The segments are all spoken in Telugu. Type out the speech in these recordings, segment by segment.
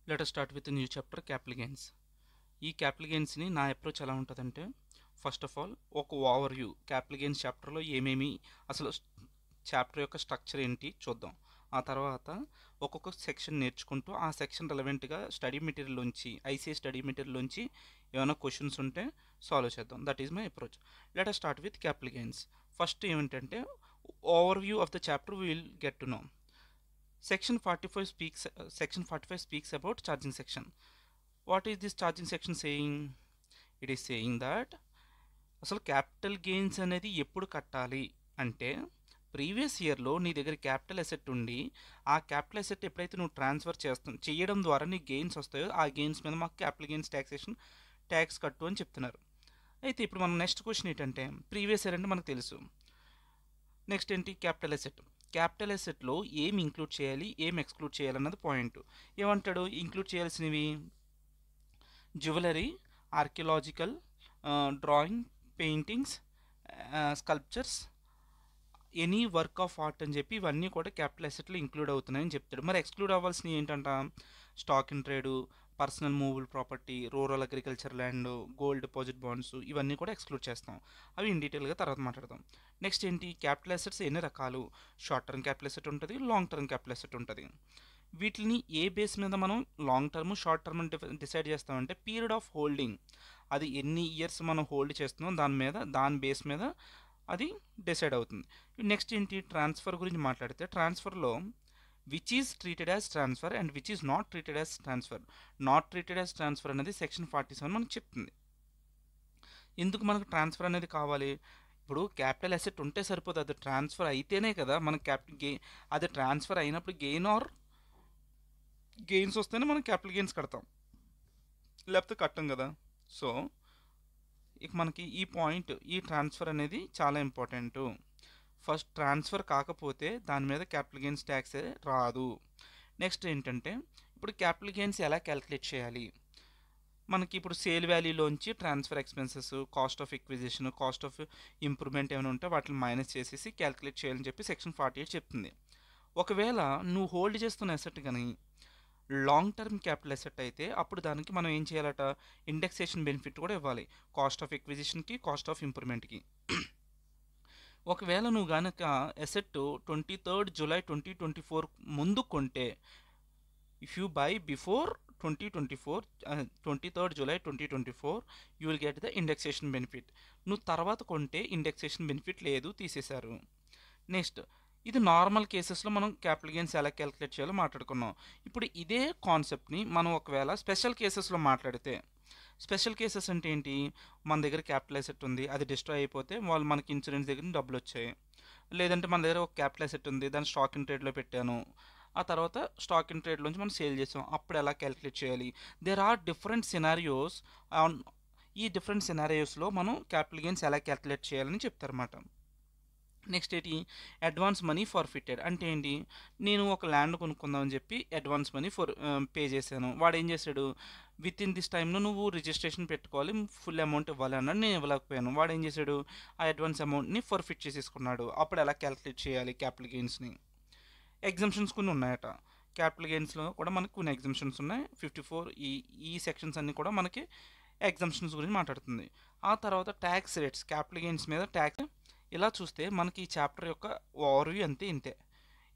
Let us start with new chapter capital gains. ఈ క్యాపిటల్ గెయిన్స్ని నా అప్రోచ్ ఎలా ఉంటుందంటే, ఫస్ట్ ఆఫ్ ఆల్ ఒక ఓవర్ వ్యూ క్యాపిటల్ గెయిన్స్ చాప్టర్లో ఏమేమి అసలు చాప్టర్ యొక్క స్ట్రక్చర్ ఏంటి చూద్దాం. ఆ తర్వాత ఒక్కొక్క సెక్షన్ నేర్చుకుంటూ ఆ సెక్షన్ రెలవెంట్గా స్టడీ మెటీరియల్లోంచి ఐసీఐ స్టడీ మెటీరియల్లోంచి ఏమైనా క్వశ్చన్స్ ఉంటే సాల్వ్ చేద్దాం. That is my approach. Let us start with capital gains. First ఏమిటంటే overview of the chapter we will get to know. Section 45 speaks about charging section. What is this charging section saying? It is saying that అసలు క్యాపిటల్ గెయిన్స్ అనేది ఎప్పుడు కట్టాలి అంటే, ప్రీవియస్ ఇయర్లో నీ దగ్గర క్యాపిటల్ అసెట్ ఉండి ఆ క్యాపిటల్ అసెట్ ఎప్పుడైతే నువ్వు ట్రాన్స్ఫర్ చేయడం ద్వారా నీ గెయిన్స్ వస్తాయో ఆ గెయిన్స్ మీద మాకు క్యాపిటల్ గెయిన్స్ ట్యాక్స్ కట్టు అని చెప్తున్నారు. అయితే ఇప్పుడు మనం నెక్స్ట్ క్వశ్చన్ ఏంటంటే, ప్రీవియస్ ఇయర్ అంటే మనకు తెలుసు. నెక్స్ట్ ఏంటి? Capital asset. క్యాపిటల్ అసెట్లో ఏం ఇంక్లూడ్ చేయాలి, ఏం ఎక్స్క్లూడ్ చేయాలన్నది పాయింట్. ఏమంటాడు? ఇంక్లూడ్ చేయాల్సినవి jewellery, archaeological, drawing, paintings, sculptures, any work of art అని చెప్పి ఇవన్నీ కూడా క్యాపిటల్ అసెట్లో ఇంక్లూడ్ అవుతున్నాయని చెప్తాడు. మరి ఎక్స్క్లూడ్ అవ్వాల్సినవి ఏంటంట? Stock in trade, personal movable property, rural agriculture land, gold deposit bonds, ఇవన్నీ కూడా ఎక్స్క్లూడ్ చేస్తాం. అవి ఇన్ డీటెయిల్గా తర్వాత మాట్లాడదాం. నెక్స్ట్ ఏంటి? క్యాపిటల్ అసెట్స్ ఎన్ని రకాలు? షార్ట్ టర్మ్ క్యాపిటల్ అసెట్ ఉంటుంది, లాంగ్ టర్మ్ క్యాపిటల్ అసెట్ ఉంటుంది. వీటిని ఏ బేస్ మీద మనం long term, short term decide చేస్తామంటే, పీరియడ్ ఆఫ్ హోల్డింగ్, అది ఎన్ని ఇయర్స్ మనం హోల్డ్ చేస్తున్నాం దాని బేస్ మీద అది డిసైడ్ అవుతుంది. నెక్స్ట్ ఏంటి? ట్రాన్స్ఫర్ గురించి మాట్లాడితే, ట్రాన్స్ఫర్లో which is treated as transfer and which is not treated as transfer. Not treated as transfer అనేది సెక్షన్ 47 మనకు చెప్తుంది. ఎందుకు మనకు ట్రాన్స్ఫర్ అనేది కావాలి? ఇప్పుడు క్యాపిటల్ అసెట్ ఉంటే సరిపోదు, అది ట్రాన్స్ఫర్ అయితేనే కదా మనకు అది ట్రాన్స్ఫర్ అయినప్పుడు గెయిన్స్ వస్తేనే మనం క్యాపిటల్ గెయిన్స్ కడతాం, లేకపోతే కట్టం కదా. సో ఇక మనకి ఈ పాయింట్, ఈ ట్రాన్స్ఫర్ అనేది చాలా ఇంపార్టెంట్. ఫస్ట్ ట్రాన్స్ఫర్ కాకపోతే దాని మీద క్యాపిటల్ గెయిన్స్ ట్యాక్స్ రాదు. నెక్స్ట్ ఏంటంటే, ఇప్పుడు క్యాపిటల్ గెయిన్స్ ఎలా క్యాలిక్యులేట్ చేయాలి? మనకి ఇప్పుడు సేల్ వాల్యూలోంచి transfer expenses, cost of acquisition, cost of improvement ఏమైనా ఉంటే వాటిని మైనస్ చేసేసి క్యాలిక్యులేట్ చేయాలని చెప్పి సెక్షన్ 48 చెప్తుంది. ఒకవేళ నువ్వు హోల్డ్ చేస్తున్న అసెట్ కానీ లాంగ్ టర్మ్ క్యాపిటల్ అసెట్ అయితే అప్పుడు దానికి మనం ఏం చేయాలట? ఇండెక్సేషన్ బెనిఫిట్ కూడా ఇవ్వాలి, కాస్ట్ ఆఫ్ ఎక్విజిషన్కి, కాస్ట్ ఆఫ్ ఇంప్రూవ్మెంట్కి. ఒకవేళ నువ్వు కనుక అసెట్ 23rd July 2024 ముందు కొంటే, if you by before 23rd July 2024 you will get the indexation benefit. నువ్వు తర్వాత కొంటే ఇండెక్సేషన్ బెనిఫిట్ లేదు, తీసేశారు. నెక్స్ట్, ఇది నార్మల్ కేసెస్లో మనం క్యాపిటల్ గెయిన్స్ ఎలా క్యాలిక్యులేట్ చేయాలో మాట్లాడుకున్నాం. ఇప్పుడు ఇదే కాన్సెప్ట్ని మనం ఒకవేళ స్పెషల్ కేసెస్లో మాట్లాడితే, స్పెషల్ కేసెస్ అంటే ఏంటి? మన దగ్గర క్యాపిటల్ అసెట్ ఉంది, అది డిస్ట్రాయ్ అయిపోతే వాళ్ళు మనకి ఇన్సూరెన్స్ దగ్గర డబ్బులు వచ్చాయి. లేదంటే మన దగ్గర ఒక క్యాపిటల్ అసెట్ ఉంది, దాన్ని స్టాక్ ఇన్ ట్రేడ్లో పెట్టాను, ఆ తర్వాత స్టాక్ ఇన్ ట్రేడ్లోంచి మనం సేల్ చేసాం, అప్పుడు ఎలా క్యాలిక్యులేట్ చేయాలి? There are different scenarios. ఈ డిఫరెంట్ సినారియోస్లో మనం క్యాపిటల్ గెయిన్స్ ఎలా క్యాలిక్యులేట్ చేయాలని చెప్తారన్నమాట. నెక్స్ట్ ఏంటి? అడ్వాన్స్ మనీ ఫర్ఫిటెడ్ అంటే ఏంటి? నేను ఒక ల్యాండ్ కొనుక్కుందామని చెప్పి అడ్వాన్స్ మనీ పే చేశాను. వాడు ఏం చేశాడు? విత్ ఇన్ దిస్ టైంలో నువ్వు రిజిస్ట్రేషన్ పెట్టుకోవాలి, ఫుల్ అమౌంట్ ఇవ్వాలి అన్నాడు. నేను ఇవ్వలేకపోయాను. వాడు ఏం చేశాడు? ఆ అడ్వాన్స్ అమౌంట్ని ఫర్ఫిట్ చేసేసుకున్నాడు. అప్పుడు ఎలా క్యాలిక్యులేట్ చేయాలి క్యాపిటల్ గెయిన్స్ని? ఎగ్జంప్షన్స్ కొన్ని ఉన్నాయట. క్యాపిటల్ గెయిన్స్లో కూడా మనకి కొన్ని ఎగ్జంప్షన్స్ ఉన్నాయి. 54 ఈ సెక్షన్స్ అన్నీ కూడా మనకి ఎగ్జంప్షన్స్ గురించి మాట్లాడుతుంది. ఆ తర్వాత ట్యాక్స్ రేట్స్, క్యాపిటల్ గెయిన్స్ మీద ట్యాక్స్. ఇలా చూస్తే మనకి ఈ చాప్టర్ యొక్క ఓవర్వ్యూ ఇంతే.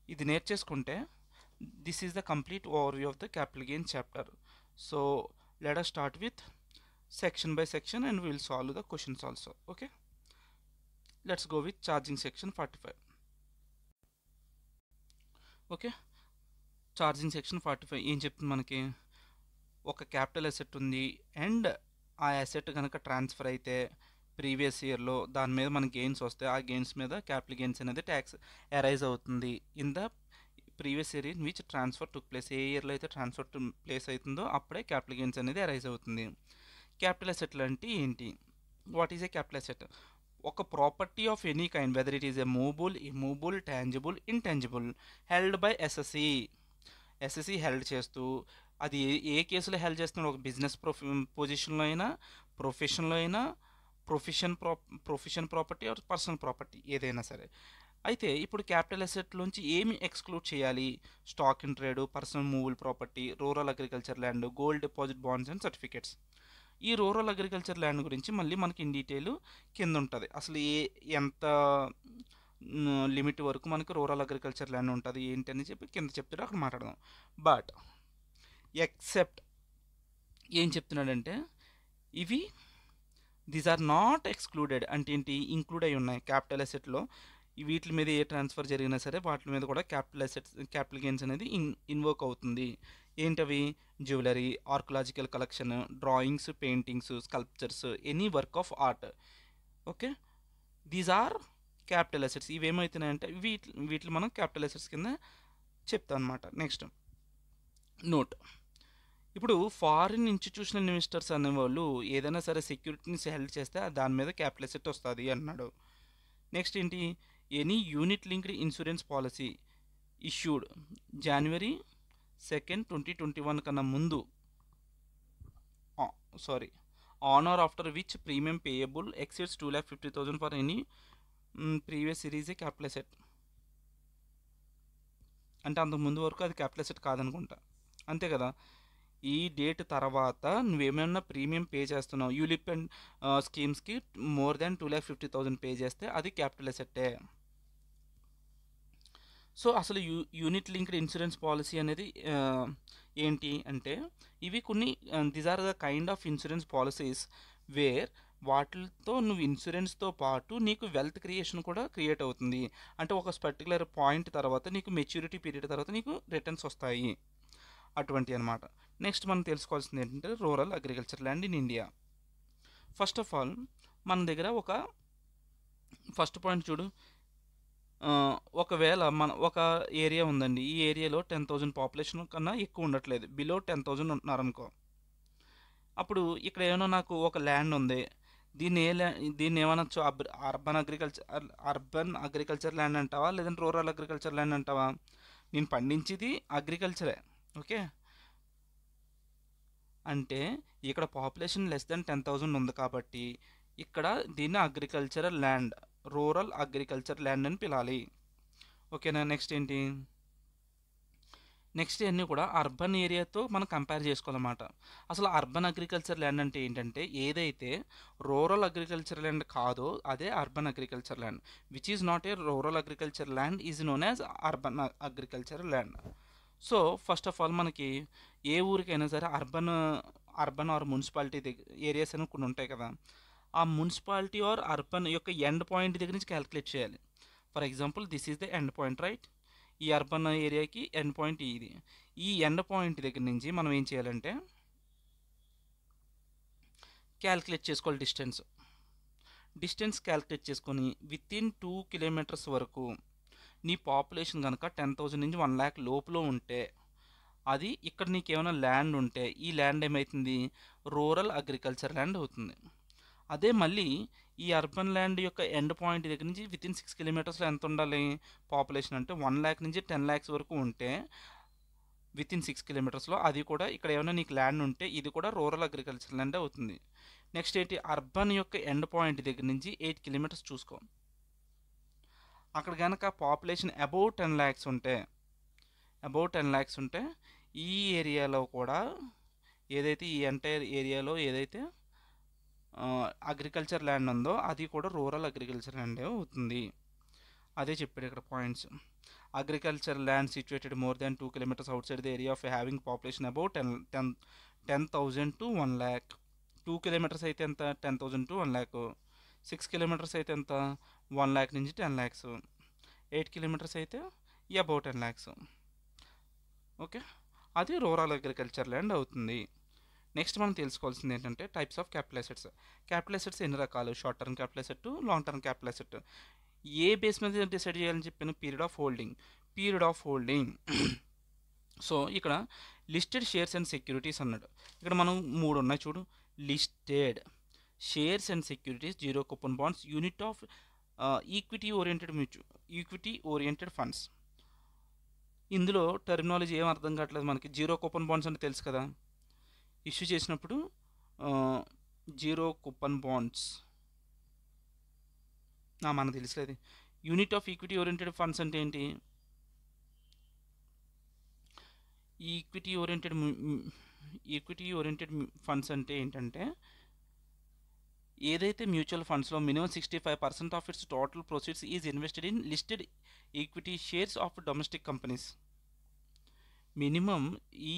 ఇది నేర్చేసుకుంటే this is the complete overview of the capital gains chapter. So let us start with section by section and will solve the questions also. Okay, let's go with charging section 45. Okay, charging section 45 ఏం చెప్తుంది మనకి? ఒక క్యాపిటల్ అసెట్ ఉంది అండ్ ఆ అసెట్ కనుక ట్రాన్స్ఫర్ అయితే ప్రీవియస్ ఇయర్లో దాని మీద మనకి గెయిన్స్ వస్తే ఆ గెయిన్స్ మీద క్యాపిటల్ గెయిన్స్ అనేది ట్యాక్స్ అరైజ్ అవుతుంది in the previous year in which transfer took place. ఏ ఇయర్లో అయితే ట్రాన్స్ఫర్ ప్లేస్ అవుతుందో అప్పుడే క్యాపిటల్ గెయిన్స్ అనేది అరైజ్ అవుతుంది. క్యాపిటల్ అసెట్లు అంటే ఏంటి? What is a capital asset? ఒక property of any kind, whether it is a movable, immovable, tangible, intangible, held by assessee held చేస్తూ, అది ఏ కేసులో హెల్డ్ చేస్తున్నాడు? ఒక బిజినెస్ పొజిషన్లో అయినా, ప్రొఫెషన్లో అయినా, profession property or personal property ఏదైనా సరే, అయితే ఇప్పుడు క్యాపిటల్ అసెట్‌లోంచి ఏమి ఎక్స్‌క్లూడ్ చేయాలి? Stock in trade, personal movable property, rural agriculture land, gold deposit bonds and certificates. ఈ రూరల్ అగ్రికల్చర్ ల్యాండ్ గురించి మళ్ళీ మనకి ఇన్ డీటెయిల్ కింద ఉంటది. అసలు ఎంత లిమిట్ వరకు మనకి రూరల్ అగ్రికల్చర్ ల్యాండ్ ఉంటది, ఏంటి అని చెప్పి కింద చెప్తాడు, అక్కడ మాట్లాడదాం. బట్ ఎక్సెప్ట్ ఏం చెప్తున్నాడంటే, ఇవి దీస్ ఆర్ నాట్ ఎక్స్క్లూడెడ్ అంటే ఏంటి, ఇంక్లూడ్ అయి ఉన్నాయి క్యాపిటల్ అసెట్లో. వీటి మీద ఏ ట్రాన్స్ఫర్ జరిగినా సరే వాటి మీద కూడా క్యాపిటల్ గెయిన్స్ అనేది ఇన్వోక్ అవుతుంది. ఏంటవి? Jewellery, archaeological collection, drawings, paintings, sculptures, any work of art. Okay, these are capital assets. ఇవి ఏమవుతున్నాయంటే వీటిని మనం క్యాపిటల్ అసెట్స్ కింద చెప్తాం అనమాట. నెక్స్ట్ నోట్, ఇప్పుడు ఫారిన్ ఇన్స్టిట్యూషనల్ ఇన్వెస్టర్స్ అనేవాళ్ళు ఏదైనా సరే సెక్యూరిటీని హెల్డ్ చేస్తే దాని మీద క్యాపిటల్ అసెట్ వస్తుంది అన్నాడు. నెక్స్ట్ ఏంటి? Any unit linked insurance policy issued January 2nd 2021 కన్నా ముందు, on or after which premium payable exceeds 2,50,000 for any previous series a capital asset. అంటే అంతకు ముందు వరకు అది క్యాపిటల్ అసెట్ కాదనుకుంటా, అంతే కదా. ఈ డేట్ తర్వాత నువ్వేమైనా ప్రీమియం పే చేస్తున్నావు యూలిప్ అండ్ స్కీమ్స్కి మోర్ దాన్ 2,50,000 పే చేస్తే అది క్యాపిటల్ అసెట్టే. సో అసలు యూనిట్ లింక్డ్ ఇన్సూరెన్స్ పాలసీ అనేది ఏంటి అంటే, ఇవి కొన్ని these are the kind of insurance policies where వాటితో నువ్వు ఇన్సూరెన్స్తో పాటు నీకు వెల్త్ క్రియేషన్ కూడా క్రియేట్ అవుతుంది. అంటే ఒక పర్టికులర్ పాయింట్ తర్వాత నీకు మెచ్యూరిటీ పీరియడ్ తర్వాత నీకు రిటర్న్స్ వస్తాయి, అటువంటి అనమాట. నెక్స్ట్ మనం తెలుసుకోవాల్సింది ఏంటంటే rural agriculture land in India. First of all మన దగ్గర ఒక ఫస్ట్ పాయింట్ చూడు. ఒకవేళ ఒక ఏరియా ఉందండి, ఈ ఏరియాలో 10,000 పాపులేషన్ కన్నా ఎక్కువ ఉండట్లేదు, బిలో 10,000 ఉంటున్నారనుకో. అప్పుడు ఇక్కడ ఏమైనా నాకు ఒక ల్యాండ్ ఉంది, దీన్ని ఏమనొచ్చు? అర్బన్ అగ్రికల్చర్ ల్యాండ్ అంటావా, లేదంటే రూరల్ అగ్రికల్చర్ ల్యాండ్ అంటావా? నేను పండించేది అగ్రికల్చరే, ఓకే. అంటే ఇక్కడ పాపులేషన్ లెస్ దెన్ 10,000 ఉంది కాబట్టి ఇక్కడ దీన్ని agricultural land, rural agriculture land అని పిలాలి, ఓకేనా. నెక్స్ట్ ఏంటి? నెక్స్ట్ అన్నీ కూడా అర్బన్ ఏరియాతో మనం కంపేర్ చేసుకోవాలన్నమాట. అసలు అర్బన్ అగ్రికల్చర్ ల్యాండ్ అంటే ఏంటంటే, ఏదైతే రూరల్ అగ్రికల్చర్ ల్యాండ్ కాదో అదే urban agriculture land. Which is not a rural agriculture land is known as urban agriculture land. So first of all మనకి ఏ ఊరికైనా సరే అర్బన్ ఆర్ మున్సిపాలిటీ ఏరియాస్ అని కొన్ని ఉంటాయి కదా, ఆ మున్సిపాలిటీ ఆర్ అర్బన్ యొక్క ఎండ్ పాయింట్ దగ్గర నుంచి క్యాలిక్యులేట్ చేయాలి. For example this is the end point, right? ఈ అర్బన్ ఏరియాకి ఎండ్ పాయింట్ ఇది. ఈ ఎండ్ పాయింట్ దగ్గర నుంచి మనం ఏం చేయాలంటే క్యాలిక్యులేట్ చేసుకోవాలి డిస్టెన్స్ క్యాలిక్యులేట్ చేసుకొని వితిన్ 2 కిలోమీటర్స్ వరకు నీ పాపులేషన్ కనుక 10,000 నుంచి 1,00,000 లోపల ఉంటే, అది ఇక్కడ నీకు ఏమైనా ల్యాండ్ ఉంటే ఈ ల్యాండ్ ఏమవుతుంది? రూరల్ అగ్రికల్చర్ ల్యాండ్ అవుతుంది. అదే మళ్ళీ ఈ అర్బన్ ల్యాండ్ యొక్క ఎండ్ పాయింట్ దగ్గర నుంచి వితిన్ 6 కిలోమీటర్స్లో ఎంత ఉండాలి పాపులేషన్ అంటే 1,00,000 నుంచి 10 lakhs వరకు ఉంటే వితిన్ 6 కిలోమీటర్స్లో, అది కూడా ఇక్కడ ఏమైనా నీకు ల్యాండ్ ఉంటే ఇది కూడా రూరల్ అగ్రికల్చర్ ల్యాండ్ అవుతుంది. నెక్స్ట్ ఏంటి? అర్బన్ యొక్క ఎండ్ పాయింట్ దగ్గర నుంచి 8 కిలోమీటర్స్ చూసుకో. అక్కడ కనుక పాపులేషన్ అబౌవ్ 10 lakhs ఉంటే ఈ ఏరియాలో కూడా ఏదైతే ఈ ఎంటైర్ ఏరియాలో ఏదైతే అగ్రికల్చర్ ల్యాండ్ ఉందో అది కూడా రూరల్ అగ్రికల్చర్ ల్యాండ్ అవుతుంది. అదే చెప్పాడు ఇక్కడ points. Agriculture land situated more than 2 kilometers outside the area of having population above 10,000 to 1,00,000. 2 kilometers అయితే ఎంత? 10,000 to 1,00,000. 6 kilometers అయితే ఎంత? 1,00,000 నుంచి 10 lakhs. 8 kilometers అయితే అబౌవ్ 10 lakhs. ఓకే, అది రూరల్ అగ్రికల్చర్ ల్యాండ్ అవుతుంది. నెక్స్ట్ మనం తెలుసుకోవాల్సింది ఏంటంటే types of capital assets. Capital assets ఎన్ని రకాలు? Short term capital asset, long term capital asset. ఏ బేస్ మీద డిసైడ్ చేయాలని చెప్పిన పీరియడ్ ఆఫ్ హోల్డింగ్. సో ఇక్కడ లిస్టెడ్ షేర్స్ అండ్ సెక్యూరిటీస్ అన్నాడు. ఇక్కడ మనం 3 ఉన్నాయి చూడు. Listed shares and securities, zero coupon bonds, unit of equity oriented funds. ఇందులో టర్మినాలజీ ఏం అర్థం కావట్లేదు మనకి. జీరో కూపన్ బాండ్స్ అంటే తెలుసు కదా, ఇష్యూ చేసినప్పుడు జీరో కూపన్ బాండ్స్ మనకు తెలుసులేదు. Unit of equity oriented funds అంటే ఏంటి? ఈక్విటీ ఓరియంటెడ్ ఫండ్స్ అంటే ఏంటంటే, ఏదైతే మ్యూచువల్ ఫండ్స్లో minimum 65% of it's total proceeds is invested in listed equity shares of domestic companies. Minimum ఈ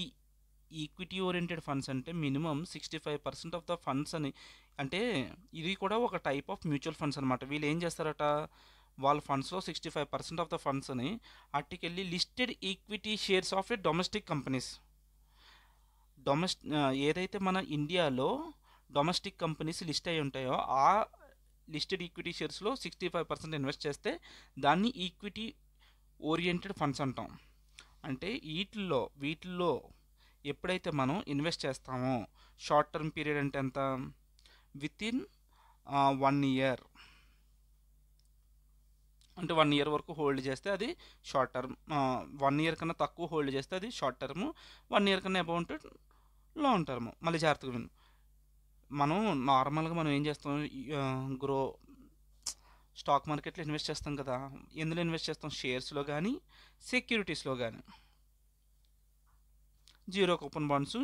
ఈక్విటీ ఓరియంటెడ్ ఫండ్స్ అంటే మినిమం 65% ఆఫ్ ద ఫండ్స్ అని, అంటే ఇది కూడా ఒక టైప్ ఆఫ్ మ్యూచువల్ ఫండ్స్ అనమాట. వీళ్ళు ఏం చేస్తారట, వాళ్ళ ఫండ్స్లో 65% ఆఫ్ ద ఫండ్స్ అని అట్టుకెళ్ళి listed equity shares of a domestic companies, ఏదైతే మన ఇండియాలో డొమెస్టిక్ కంపెనీస్ లిస్ట్ అయి ఉంటాయో ఆ లిస్టెడ్ ఈక్విటీ షేర్స్లో 65% ఇన్వెస్ట్ చేస్తే దాన్ని ఈక్విటీ ఓరియంటెడ్ ఫండ్స్ అంటాం. అంటే వీటిల్లో ఎప్పుడైతే మనం ఇన్వెస్ట్ చేస్తామో, షార్ట్ టర్మ్ పీరియడ్ అంటే ఎంత, విత్ ఇన్ 1 ఇయర్, అంటే 1 ఇయర్ వరకు హోల్డ్ చేస్తే అది షార్ట్ టర్మ్, 1 ఇయర్ కన్నా తక్కువ హోల్డ్ చేస్తే అది షార్ట్ టర్మ్, 1 ఇయర్ కన్నా అబౌట్ లాంగ్ టర్మ్. మళ్ళీ జాగ్రత్తగా విను, మనం నార్మల్గా మనం ఏం చేస్తాం, స్టాక్ మార్కెట్లో ఇన్వెస్ట్ చేస్తాం కదా, ఎందులో ఇన్వెస్ట్ చేస్తాం, షేర్స్లో కానీ సెక్యూరిటీస్లో కానీ, zero coupon bonds,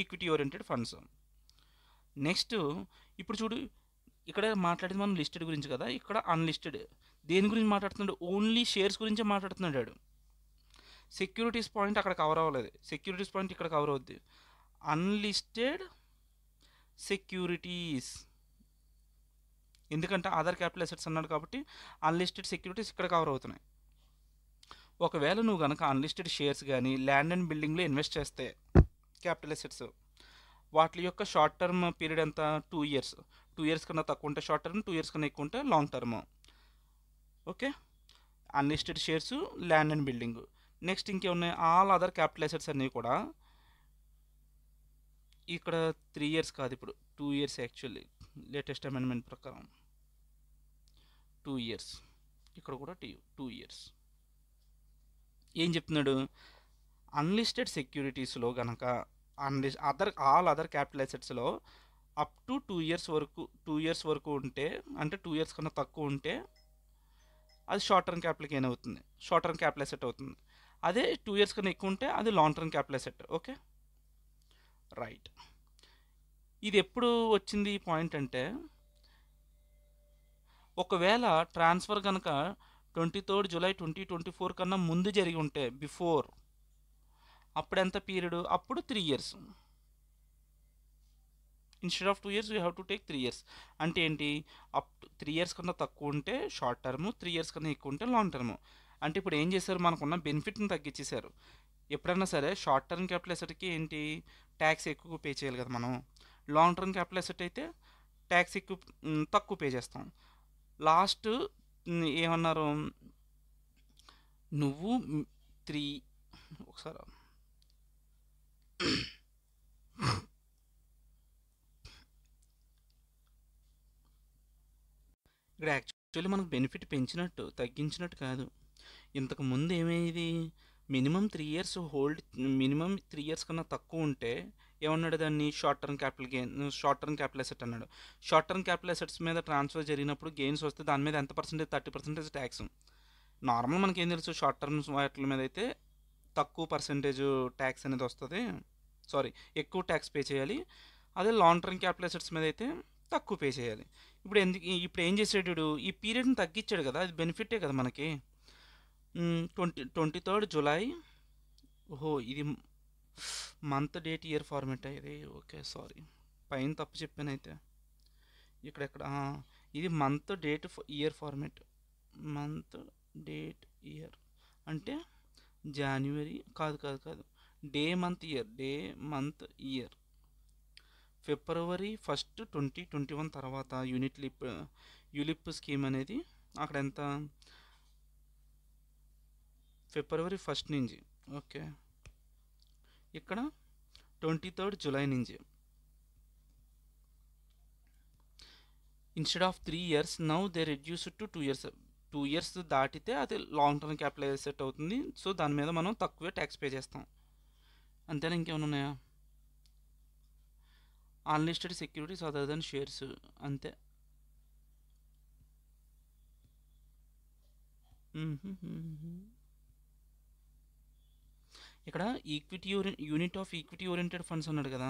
equity oriented funds. Next ఇప్పుడు చూడు, ఇక్కడ మాట్లాడేది మనం లిస్టెడ్ గురించి కదా, ఇక్కడ అన్లిస్టెడ్ దేని గురించి మాట్లాడుతున్నాడు, ఓన్లీ షేర్స్ గురించే మాట్లాడుతున్నాడు. సెక్యూరిటీస్ పాయింట్ అక్కడ కవర్ అవ్వలేదు, సెక్యూరిటీస్ పాయింట్ ఇక్కడ కవర్ అవుద్ది. అన్లిస్టెడ్ సెక్యూరిటీస్, ఎందుకంటే అదర్ క్యాపిటల్ అసెట్స్ అన్నాడు కాబట్టి అన్లిస్టెడ్ సెక్యూరిటీస్ ఇక్కడ కవర్ అవుతున్నాయి. ఒకవేళ నువ్వు కనుక అన్లిస్టెడ్ షేర్స్ కానీ ల్యాండ్ అండ్ బిల్డింగ్లో ఇన్వెస్ట్ చేస్తే క్యాపిటల్ అసెట్స్, వాటి యొక్క షార్ట్ టర్మ్ పీరియడ్ ఎంత, 2 ఇయర్స్. 2 ఇయర్స్ కన్నా తక్కువ ఉంటే షార్ట్ టర్మ్, 2 ఇయర్స్ కన్నా ఎక్కువ ఉంటే long term. Okay, unlisted shares, land and building. Next ఇంకేమున్నాయి, ఆల్ అదర్ క్యాపిటల్ అసెట్స్ అన్నీ కూడా ఇక్కడ 3 ఇయర్స్ కాదు, ఇప్పుడు 2 ఇయర్స్ యాక్చువల్లీ, లేటెస్ట్ అమెండ్మెంట్ ప్రకారం 2 ఇయర్స్, ఇక్కడ కూడా 2 ఇయర్స్. ఏం చెప్తున్నాడు, అన్లిస్టెడ్ సెక్యూరిటీస్లో కనుక ఆల్ అదర్ క్యాపిటల్ అసెట్స్లో అప్ టు 2 ఇయర్స్ వరకు ఉంటే, అంటే 2 ఇయర్స్ కన్నా తక్కువ ఉంటే అది షార్ట్ టర్మ్ క్యాపిటల్ గెయిన్ అవుతుంది, షార్ట్ టర్మ్ క్యాపిటల్ అసెట్ అవుతుంది. అదే 2 ఇయర్స్ కన్నా ఎక్కువ ఉంటే అది long term capital asset. Okay right. ఇది ఎప్పుడు వచ్చింది ఈ పాయింట్ అంటే, ఒకవేళ ట్రాన్స్ఫర్ కనుక 23 జూలై 2024 కన్నా ముందు జరిగి ఉంటే, బిఫోర్, అప్పుడు ఎంత పీరియడ్, అప్పుడు 3 years. Instead of 2 years you have to take 3 years. అంటే ఏంటి, అప్ 3 ఇయర్స్ కన్నా తక్కువ ఉంటే షార్ట్ టర్మ్, 3 ఇయర్స్ కన్నా ఎక్కువ ఉంటే లాంగ్ టర్మ్. అంటే ఇప్పుడు ఏం చేశారు, మనకున్న బెనిఫిట్ని తగ్గించేశారు. ఎప్పుడైనా సరే షార్ట్ టర్మ్ క్యాపిటల్ అసెట్కి ఏంటి, ట్యాక్స్ ఎక్కువ పే చేయాలి కదా మనం. లాంగ్ టర్మ్ క్యాపిటల్ అసెట్ అయితే ట్యాక్స్ తక్కువ పే చేస్తాం. లాస్ట్ ఏమన్నారు, నువ్వు 3 ఒకసారి ఇక్కడ యాక్చువల్లీ మనకు బెనిఫిట్ పెంచినట్టు తగ్గించినట్టు కాదు. ఇంతకు ముందు ఏమయ్యేది, minimum 3 years hold, minimum 3 years కన్నా తక్కువ ఉంటే ఏమన్నాడు, దాన్ని షార్ట్ టర్మ్ క్యాపిటల్ అసెట్ అన్నాడు. షార్ట్ టర్మ్ క్యాపిటల్ అసెట్స్ మీద ట్రాన్స్ఫర్ జరిగినప్పుడు గెయిన్స్ వస్తే దాని మీద ఎంత పర్సెంటేజ్, 30% ట్యాక్స్. నార్మల్ మనకేం తెలుసు, షార్ట్ టర్మ్స్ వాటి మీద అయితే తక్కువ పర్సెంటేజ్ ట్యాక్స్ అనేది వస్తుంది, ఎక్కువ ట్యాక్స్ పే చేయాలి. అదే లాంగ్ టర్మ్ క్యాపిటల్ అసెట్స్ మీద అయితే తక్కువ పే చేయాలి. ఇప్పుడు ఏం చేసాడు, ఈ పీరియడ్ని తగ్గించాడు కదా, అది బెనిఫిటే కదా మనకి. 23 జూలై, ఓహో ఇది మంత్ డేట్ ఇయర్ ఫార్మేట్ అయ్యేది. ఓకే సారీ, పైన తప్పు చెప్పాను అయితే. ఇక్కడెక్కడ ఇది month date year format, month date year అంటే జనవరి, కాదు, డే మంత్ ఇయర్. ఫిబ్రవరి 1, 2021 తర్వాత యూలిప్ స్కీమ్ అనేది అక్కడ ఎంత, ఫిబ్రవరి 1 నుంచి. ఓకే, ఇక్కడ 23 జూలై నుంచి. Instead of 3 years now they reduce to 2 years. 2 years దాటితే అది లాంగ్ టర్మ్ క్యాపిటల్ అసెట్ అవుతుంది. సో దాని మీద మనం తక్కువే ట్యాక్స్ పే చేస్తాం. అంతేనా, ఇంకేమైనా ఉన్నాయా, unlisted securities other than shares, అంతే. ఇక్కడ unit of equity oriented funds అన్నాడు కదా,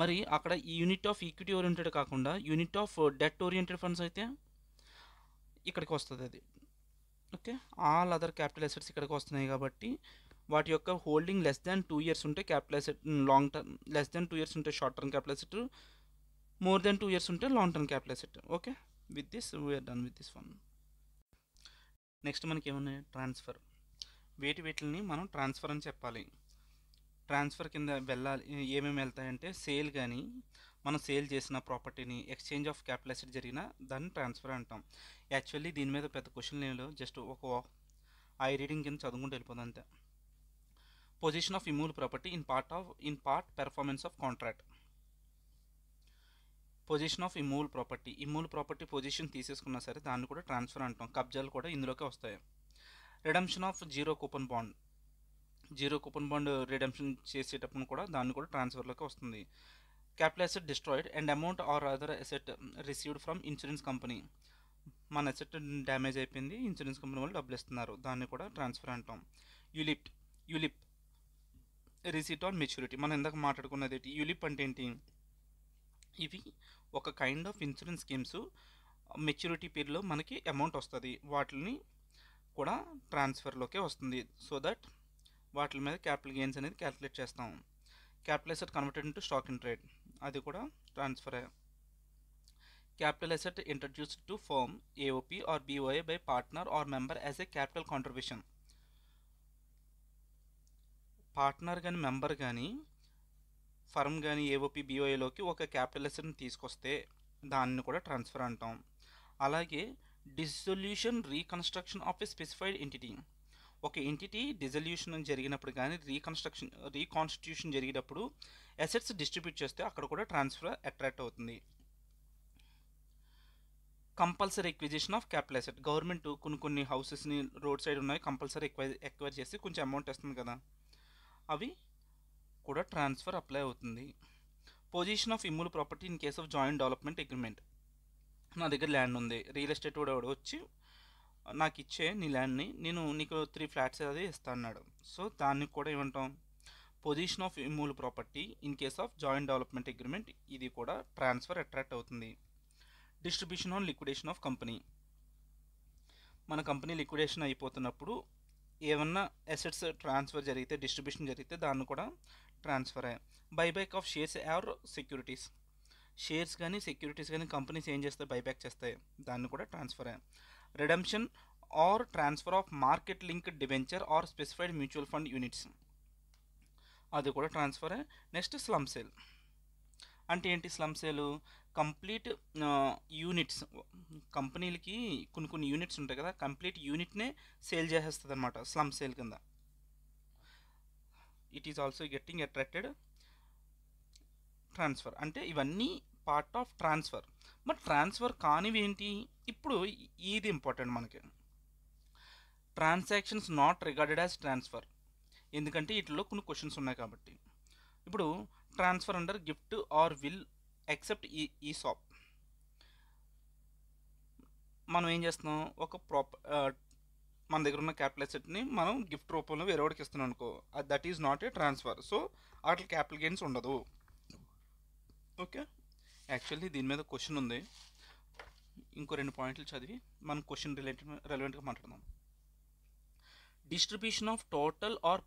మరి అక్కడ ఈ యూనిట్ ఆఫ్ ఈక్విటీ ఓరియంటెడ్ కాకుండా unit of debt oriented funds అయితే ఇక్కడికి వస్తుంది అది. Okay, all other capital assets ఇక్కడికి వస్తున్నాయి కాబట్టి వాటి యొక్క హోల్డింగ్ లెస్ దాన్ 2 ఇయర్స్ ఉంటే capital asset long term, less than 2 years ఉంటే short term capital asset, more than 2 years ఉంటే long term capital asset. Okay, with this we're done with this one. Next మనకి ఏమున్నాయి, ట్రాన్స్ఫర్. వీటిని మనం ట్రాన్స్ఫర్ అని చెప్పాలి. ట్రాన్స్ఫర్ కింద వెళ్ళాలి ఏమేమి వెళ్తాయంటే, సేల్ కానీ మనం సేల్ చేసిన ప్రాపర్టీని ఎక్స్చేంజ్ ఆఫ్ క్యాపిటల్ అసెట్ జరిగిన దాన్ని ట్రాన్స్ఫర్ అంటాం. యాక్చువల్లీ దీని మీద పెద్ద క్వశ్చన్ లేదు, జస్ట్ ఒక ఐ రీడింగ్ కింద చదువుకుంటూ వెళ్ళిపోతుంది అంతే. Possession of immovable property in part performance of contract. Possession of immovable property possession తీసేసుకున్నా సరే దాన్ని కూడా ట్రాన్స్ఫర్ అంటాం. కబ్జాలు కూడా ఇందులోకే వస్తాయి. Redemption of zero coupon bond redemption చేసేటప్పుడు కూడా దాన్ని కూడా ట్రాన్స్ఫర్లోకి వస్తుంది. Capital asset destroyed and amount or other asset received from insurance company. మన అసెట్ డ్యామేజ్ అయిపోయింది, ఇన్సూరెన్స్ కంపెనీ వాళ్ళు డబ్బులు ఇస్తున్నారు, దాన్ని కూడా ట్రాన్స్ఫర్ అంటాం. ULIP receipt on maturity. మనం ఇందాక మాట్లాడుకున్నది ఏంటి, యూలిప్ అంటే ఏంటి, ఇవి ఒక kind of insurance schemes. Maturity పీరియడ్లో మనకి అమౌంట్ వస్తుంది, వాటిని కూడా ట్రాన్స్ఫర్లోకే వస్తుంది. సో దట్ వాటి మీద క్యాపిటల్ గెయిన్స్ అనేది క్యాలిక్యులేట్ చేస్తాం. Capital asset converted into stock in trade, అది కూడా transfer. Capital asset introduced to firm AOP or BOA by partner or member as a capital contribution. Partner కానీ మెంబర్ కానీ ఫర్మ్ కానీ ఏఓపి బిఓఏలోకి ఒక క్యాపిటల్ అసెట్ని తీసుకొస్తే దాన్ని కూడా ట్రాన్స్ఫర్ అంటాం. అలాగే dissolution reconstruction of a specified entity. ఒక ఎంటిటీ డిజల్యూషన్ జరిగినప్పుడు కానీ రీకాన్స్టిట్యూషన్ జరిగినప్పుడు అసెట్స్ డిస్ట్రిబ్యూట్ చేస్తే అక్కడ కూడా ట్రాన్స్ఫర్ అట్రాక్ట్ అవుతుంది. Compulsory acquisition of capital asset. Government కొన్ని హౌసెస్ని రోడ్ సైడ్ ఉన్నాయి, కంపల్సరీ ఎక్వైర్ చేసి కొంచెం అమౌంట్ వస్తుంది కదా, అవి కూడా ట్రాన్స్ఫర్ అప్లై అవుతుంది. Position of immovable property in case of joint development agreement. నా దగ్గర ల్యాండ్ ఉంది, రియల్ ఎస్టేట్ కూడా వచ్చి నాకు ఇచ్చే నీ ల్యాండ్ని, నేను నీకు 3 ఫ్లాట్స్ అది ఇస్తా అన్నాడు. సో దానికి కూడా ఏమంటాం, position of immovable property in case of joint development agreement, ఇది కూడా ట్రాన్స్ఫర్ అట్రాక్ట్ అవుతుంది. Distribution on liquidation of company. మన కంపెనీ లిక్విడేషన్ అయిపోతున్నప్పుడు ఏమన్నా అసెట్స్ ట్రాన్స్ఫర్ జరిగితే, డిస్ట్రిబ్యూషన్ జరిగితే దాన్ని కూడా ట్రాన్స్ఫర్ అయ్యాయి. Buyback of shares or securities. Shares కానీ సెక్యూరిటీస్ కానీ కంపెనీస్ ఏం చేస్తాయి, బైబ్యాక్ చేస్తాయి, దాన్ని కూడా ట్రాన్స్ఫర్ అయ్యాయి. Redemption or transfer of market linked debenture or specified mutual fund units, అది కూడా ట్రాన్స్ఫర్ అయ్యాయి. నెక్స్ట్ స్లమ్ సేల్ అంటే ఏంటి, స్లమ్ సేల్ కంప్లీట్ యూనిట్స్, కంపెనీలకి కొన్ని యూనిట్స్ ఉంటాయి కదా, కంప్లీట్ యూనిట్నే సేల్ చేసేస్తుంది అనమాట స్లమ్ సేల్ కింద. It is also getting attracted transfer. అంటే ఇవన్నీ పార్ట్ ఆఫ్ ట్రాన్స్ఫర్. మరి ట్రాన్స్ఫర్ కానివి ఏంటి, ఇప్పుడు ఇది ఇంపార్టెంట్ మనకి, transactions not regarded as transfer. ఎందుకంటే వీటిలో కొన్ని క్వశ్చన్స్ ఉన్నాయి కాబట్టి. ఇప్పుడు transfer under gift or will except ESOP. మనం ఏం చేస్తున్నాం, ఒక మన దగ్గర ఉన్న క్యాపిటల్ అసెట్ని మనం గిఫ్ట్ రూపంలో వేరేవాడికి ఇస్తున్నాం అనుకో, that is not a transfer. So అట్లా క్యాపిటల్ గెయిన్స్ ఉండదు. ఓకే, యాక్చువల్లీ దీని మీద క్వశ్చన్ ఉంది, ఇంకో 2 పాయింట్లు చదివి మనం క్వశ్చన్ రెలవెంట్గా మాట్లాడదాం. Distribution of total are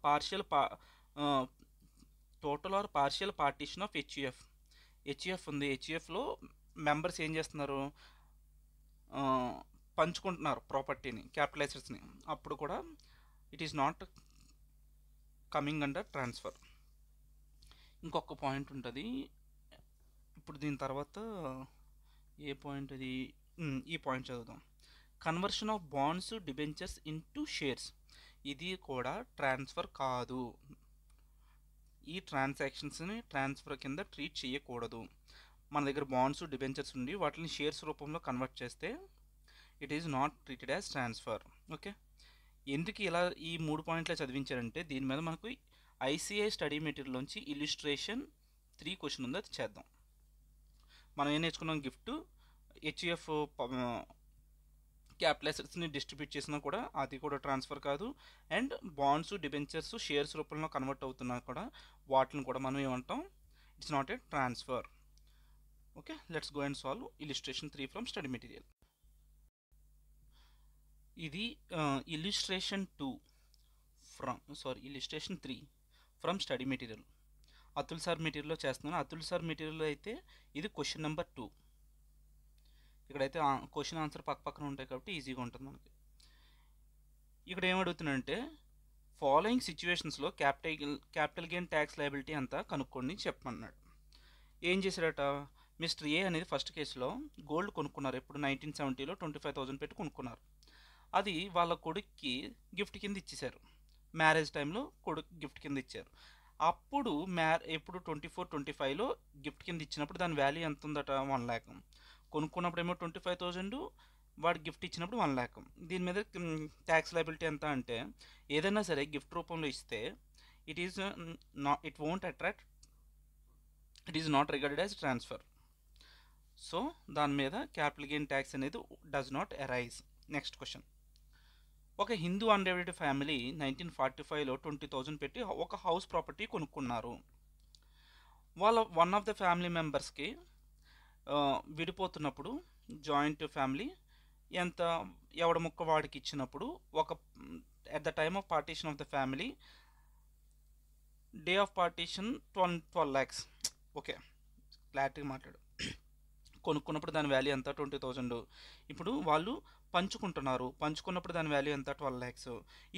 partial partition of HUF ఉంది. హెచ్యుఎఫ్లో మెంబర్స్ ఏం చేస్తున్నారు, పంచుకుంటున్నారు ప్రాపర్టీని, క్యాపిటల్ అసెట్స్ని, అప్పుడు కూడా it is not coming under transfer. ఇంకొక పాయింట్ ఉంటుంది, ఇప్పుడు దీని తర్వాత ఏ పాయింట్ అది, ఈ పాయింట్ చదువుదాం. Conversion of bonds debentures into shares, ఇది కూడా ట్రాన్స్ఫర్ కాదు. ఈ ట్రాన్సాక్షన్స్ని ట్రాన్స్ఫర్ కింద ట్రీట్ చేయకూడదు. మన దగ్గర బాండ్స్ డిబెంచర్స్ ఉండి వాటిని షేర్స్ రూపంలో కన్వర్ట్ చేస్తే it is not treated as transfer. Okay, ఎందుకు ఇలా ఈ 3 పాయింట్లు చదివించారంటే దీని మీద మనకు ఐసిఐ స్టడీ మెటీరియల్లోంచి ఇల్లుస్ట్రేషన్ 3 క్వశ్చన్ ఉంది, అది చేద్దాం. మనం ఏం నేర్చుకున్నాం, గిఫ్ట్, హెచ్యుఎఫ్ క్యాపిటల్ అసెట్స్ని డిస్ట్రిబ్యూట్ చేసినా కూడా అది కూడా ట్రాన్స్ఫర్ కాదు. అండ్ బాండ్స్, డిబెంచర్స్, షేర్స్ రూపంలో కన్వర్ట్ అవుతున్నా కూడా వాటిని కూడా మనం ఏమంటాం, it's not a transfer. Okay, let's go and solve illustration 3 from study material. ఇది illustration 3 from study material. Atul sir మెటీరియల్లో చేస్తున్నాను. అతుల్ సార్ మెటీరియల్లో అయితే ఇది క్వశ్చన్ నెంబర్ 2. ఇక్కడైతే క్వశ్చన్ ఆన్సర్ పక్క పక్కన ఉంటాయి కాబట్టి ఈజీగా ఉంటుంది మనకి. ఇక్కడ ఏమడుగుతున్నాడంటే ఫాలోయింగ్ సిచ్యువేషన్స్లో క్యాపిటల్ గెయిన్ ట్యాక్స్ లయబిలిటీ అంతా కనుక్కోండి చెప్పమన్నాడు. ఏం చేశాడట, మిస్టర్ ఏ అనేది ఫస్ట్ కేసులో గోల్డ్ కొనుక్కున్నారు. ఎప్పుడు 1970లో 25,000 పెట్టి కొనుక్కున్నారు. అది వాళ్ళ కొడుక్కి గిఫ్ట్ కింద ఇచ్చేశారు. మ్యారేజ్ టైంలో కొడుకు గిఫ్ట్ కింద ఇచ్చారు. అప్పుడు ఎప్పుడు 24-25లో గిఫ్ట్ కింద ఇచ్చినప్పుడు దాని వాల్యూ ఎంత ఉందట, 1 lakh. కొనుక్కున్నప్పుడు ఏమో 25,000, వాడు గిఫ్ట్ ఇచ్చినప్పుడు 1 lakh. దీని మీద ట్యాక్స్ లయబిలిటీ ఎంత అంటే ఏదైనా సరే గిఫ్ట్ రూపంలో ఇస్తే it is not regarded as transfer. So దాని మీద క్యాపిటల్ గెయిన్ ట్యాక్స్ అనేది does not arise. Next question. ఒక హిందూ అన్డివైడెడ్ ఫ్యామిలీ 1945లో 20,000 పెట్టి ఒక హౌస్ ప్రాపర్టీ కొనుక్కున్నారు. వాళ్ళ వన్ ఆఫ్ ద ఫ్యామిలీ మెంబర్స్కి విడిపోతున్నప్పుడు జాయింట్ ఫ్యామిలీ ఎంత ఎవడ ముక్క వాడికి ఇచ్చినప్పుడు at the time of partition of the family day of partition 12 lakhs. Okay, క్లారిటీగా మాట్లాడు. కొనుక్కున్నప్పుడు దాని వాల్యూ ఎంత, 20,000. ఇప్పుడు వాళ్ళు పంచుకున్నప్పుడు దాని వాల్యూ ఎంత, 12 lakhs.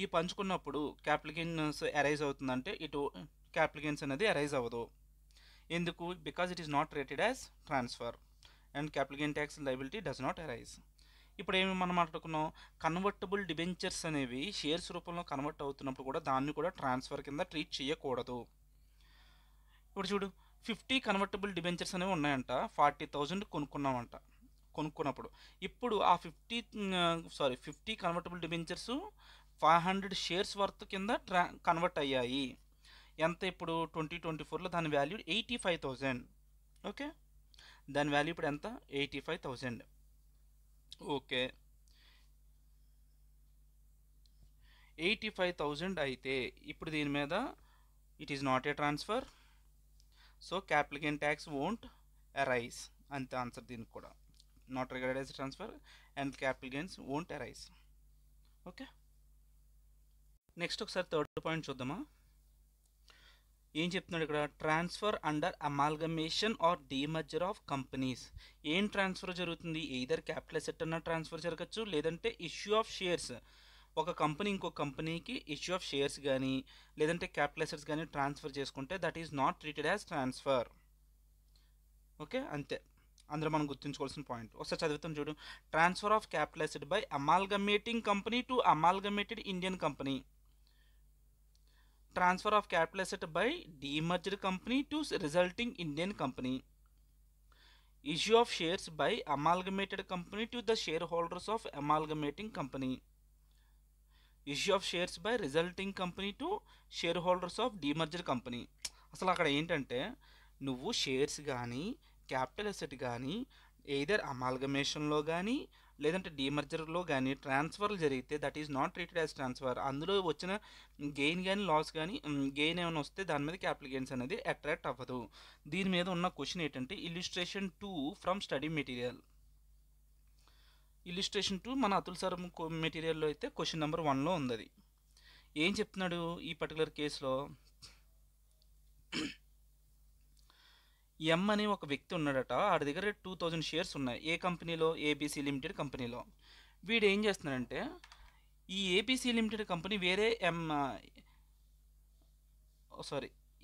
ఈ పంచుకున్నప్పుడు క్యాపిటల్ గెయిన్స్ అరైజ్ అవుతుందంటే ఇటు క్యాపిటల్ గెయిన్స్ అనేది అరైజ్ అవ్వదు. ఎందుకు, because it is not rated as transfer and capital gain tax liability does not arise. ఇప్పుడు ఏమి మనం మాట్లాడుకున్నాం, కన్వర్టబుల్ డిబెంచర్స్ అనేవి షేర్స్ రూపంలో కన్వర్ట్ అవుతున్నప్పుడు కూడా దాన్ని కూడా ట్రాన్స్ఫర్ కింద ట్రీట్ చేయకూడదు. ఇప్పుడు చూడు, 50 కన్వర్టబుల్ డిబెంచర్స్ అనేవి ఉన్నాయంట. 40,000 కొనుక్కున్నప్పుడు ఇప్పుడు ఆ 50 కన్వర్టబుల్ డిబెంచర్స్ 500 షేర్స్ వర్త్ కింద కన్వర్ట్ అయ్యాయి. ఎంత ఇప్పుడు 2024లో దాని వాల్యూ 85,000. ఓకే, దాని వాల్యూ ఇప్పుడు ఎంత, 85,000. ఓకే, 85,000 అయితే ఇప్పుడు దీని మీద it is not a transfer. So capital gain tax won't arise. అంతే ఆన్సర్ దీనికి కూడా, not regarded as transfer and capital gains won't arise. Okay, next ఒకసారి థర్డ్ పాయింట్ చూద్దామా. ఏం చెప్తున్నాడు ఇక్కడ, transfer under amalgamation or demerger of companies. ఏం ట్రాన్స్ఫర్ జరుగుతుంది, ఎయిదర్ క్యాపిటల్ అసెట్ అన్న ట్రాన్స్ఫర్ జరగచ్చు, లేదంటే ఇష్యూ ఆఫ్ షేర్స్. ఒక కంపెనీ ఇంకో కంపెనీకి ఇష్యూ ఆఫ్ షేర్స్ కానీ లేదంటే క్యాపిటల్ అసెట్స్ కానీ ట్రాన్స్ఫర్ చేసుకుంటే that is not treated as transfer. Okay, అంతే. అందులో మనం గుర్తుంచుకోవాల్సిన పాయింట్ ఒకసారి చదువుతాం చూడు. Transfer of capital asset by amalgamating company to amalgamated Indian company. Transfer of capital asset by demerged company to resulting Indian company. Issue of shares by amalgamated company to the shareholders of amalgamating company. Issue of shares by resulting company to shareholders of demerged company. అసలు అక్కడ ఏంటంటే నువ్వు షేర్స్ కానీ క్యాపిటల్ అసెట్ కానీ ఎయిదర్ అమాల్గమేషన్లో కానీ లేదంటే డీమర్జర్లో కానీ ట్రాన్స్ఫర్లు జరిగితే that is not treated as transfer. అందులో వచ్చిన గెయిన్ కానీ లాస్ కానీ గెయిన్ ఏమైనా వస్తే దాని మీద క్యాపిటల్ గెయిన్స్ అనేది అట్రాక్ట్ అవ్వదు. దీని మీద ఉన్న క్వశ్చన్ ఏంటంటే illustration 2 from study material. Illustration 2 మన అతుల్ సార్ మెటీరియల్లో అయితే క్వశ్చన్ నెంబర్ 1లో ఉంది. అది ఏం చెప్తున్నాడు ఈ పర్టికులర్ కేసులో, ఎం అనే ఒక వ్యక్తి ఉన్నాడట. ఆడి దగ్గర 2,000 షేర్స్ ఉన్నాయి. ఏ కంపెనీలో, ఏబీసీ లిమిటెడ్ కంపెనీలో. వీడు ఏం చేస్తున్నాడంటే ఈ ఏబీసీ లిమిటెడ్ కంపెనీ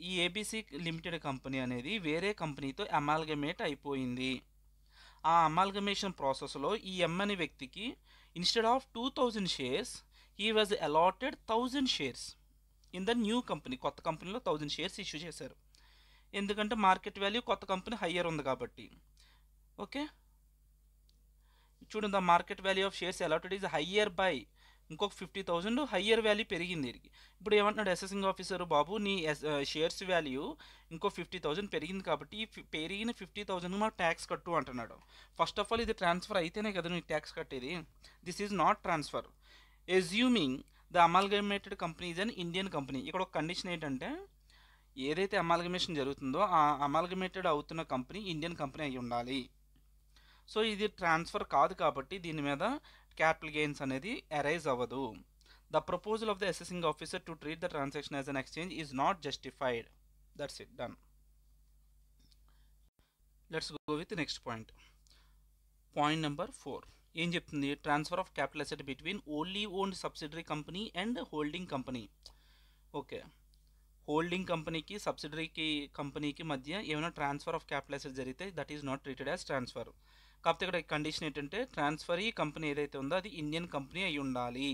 ఈ ఏబీసీ లిమిటెడ్ కంపెనీ అనేది వేరే కంపెనీతో అమాల్గమేట్ అయిపోయింది. ఆ అమాల్గమేషన్ ప్రాసెస్లో ఈ ఎం అనే వ్యక్తికి instead of 2,000 shares he was allotted 1,000 shares in the new company. కొత్త కంపెనీలో 1,000 షేర్స్ ఇష్యూ చేశారు. ఎందుకంటే మార్కెట్ వాల్యూ కొత్త కంపెనీ హయ్యర్ ఉంది కాబట్టి. ఓకే, చూడండి, the market value of shares allotted is higher by ఇంకొక 50,000 హయ్యర్ వాల్యూ పెరిగింది వీడికి. ఇప్పుడు ఏమంటున్నాడు అసెసింగ్ ఆఫీసర్, బాబు నీ షేర్స్ వాల్యూ ఇంకో 50,000 పెరిగింది కాబట్టి ఈ పెరిగిన 50,000 మాకు ట్యాక్స్ కట్టు అంటున్నాడు. ఫస్ట్ ఆఫ్ ఆల్ ఇది ట్రాన్స్ఫర్ అయితేనే కదా నీకు ట్యాక్స్ కట్టేది. This is not transfer. Assuming the amalgamated company is an Indian company. ఇక్కడ ఒక కండిషన్ ఏంటంటే ఏదైతే అమాల్గమేషన్ జరుగుతుందో ఆ అమాల్గమేటెడ్ అవుతున్న కంపెనీ ఇండియన్ కంపెనీ అయి ఉండాలి. సో ఇది ట్రాన్స్ఫర్ కాదు కాబట్టి దీని మీద క్యాపిటల్ గెయిన్స్ అనేది అరైజ్ అవ్వదు. The proposal of the assessing officer to treat the transaction as an exchange is not justified. That's it, done. Let's go with next point. Point number 4 ఏం చెప్తుంది? Transfer of capital asset between only owned subsidiary company and holding company. Okay, holding కంపెనీకి సబ్సిడరీకి కంపెనీకి మధ్య ఏమైనా ట్రాన్స్ఫర్ ఆఫ్ క్యాపిటల్ అసెట్ జరిగితే that is not treated as transfer. కాకపోతే ఇక్కడ కండిషన్ ఏంటంటే ట్రాన్స్ఫర్ ఈ కంపెనీ ఏదైతే ఉందో అది ఇండియన్ కంపెనీ అయి ఉండాలి.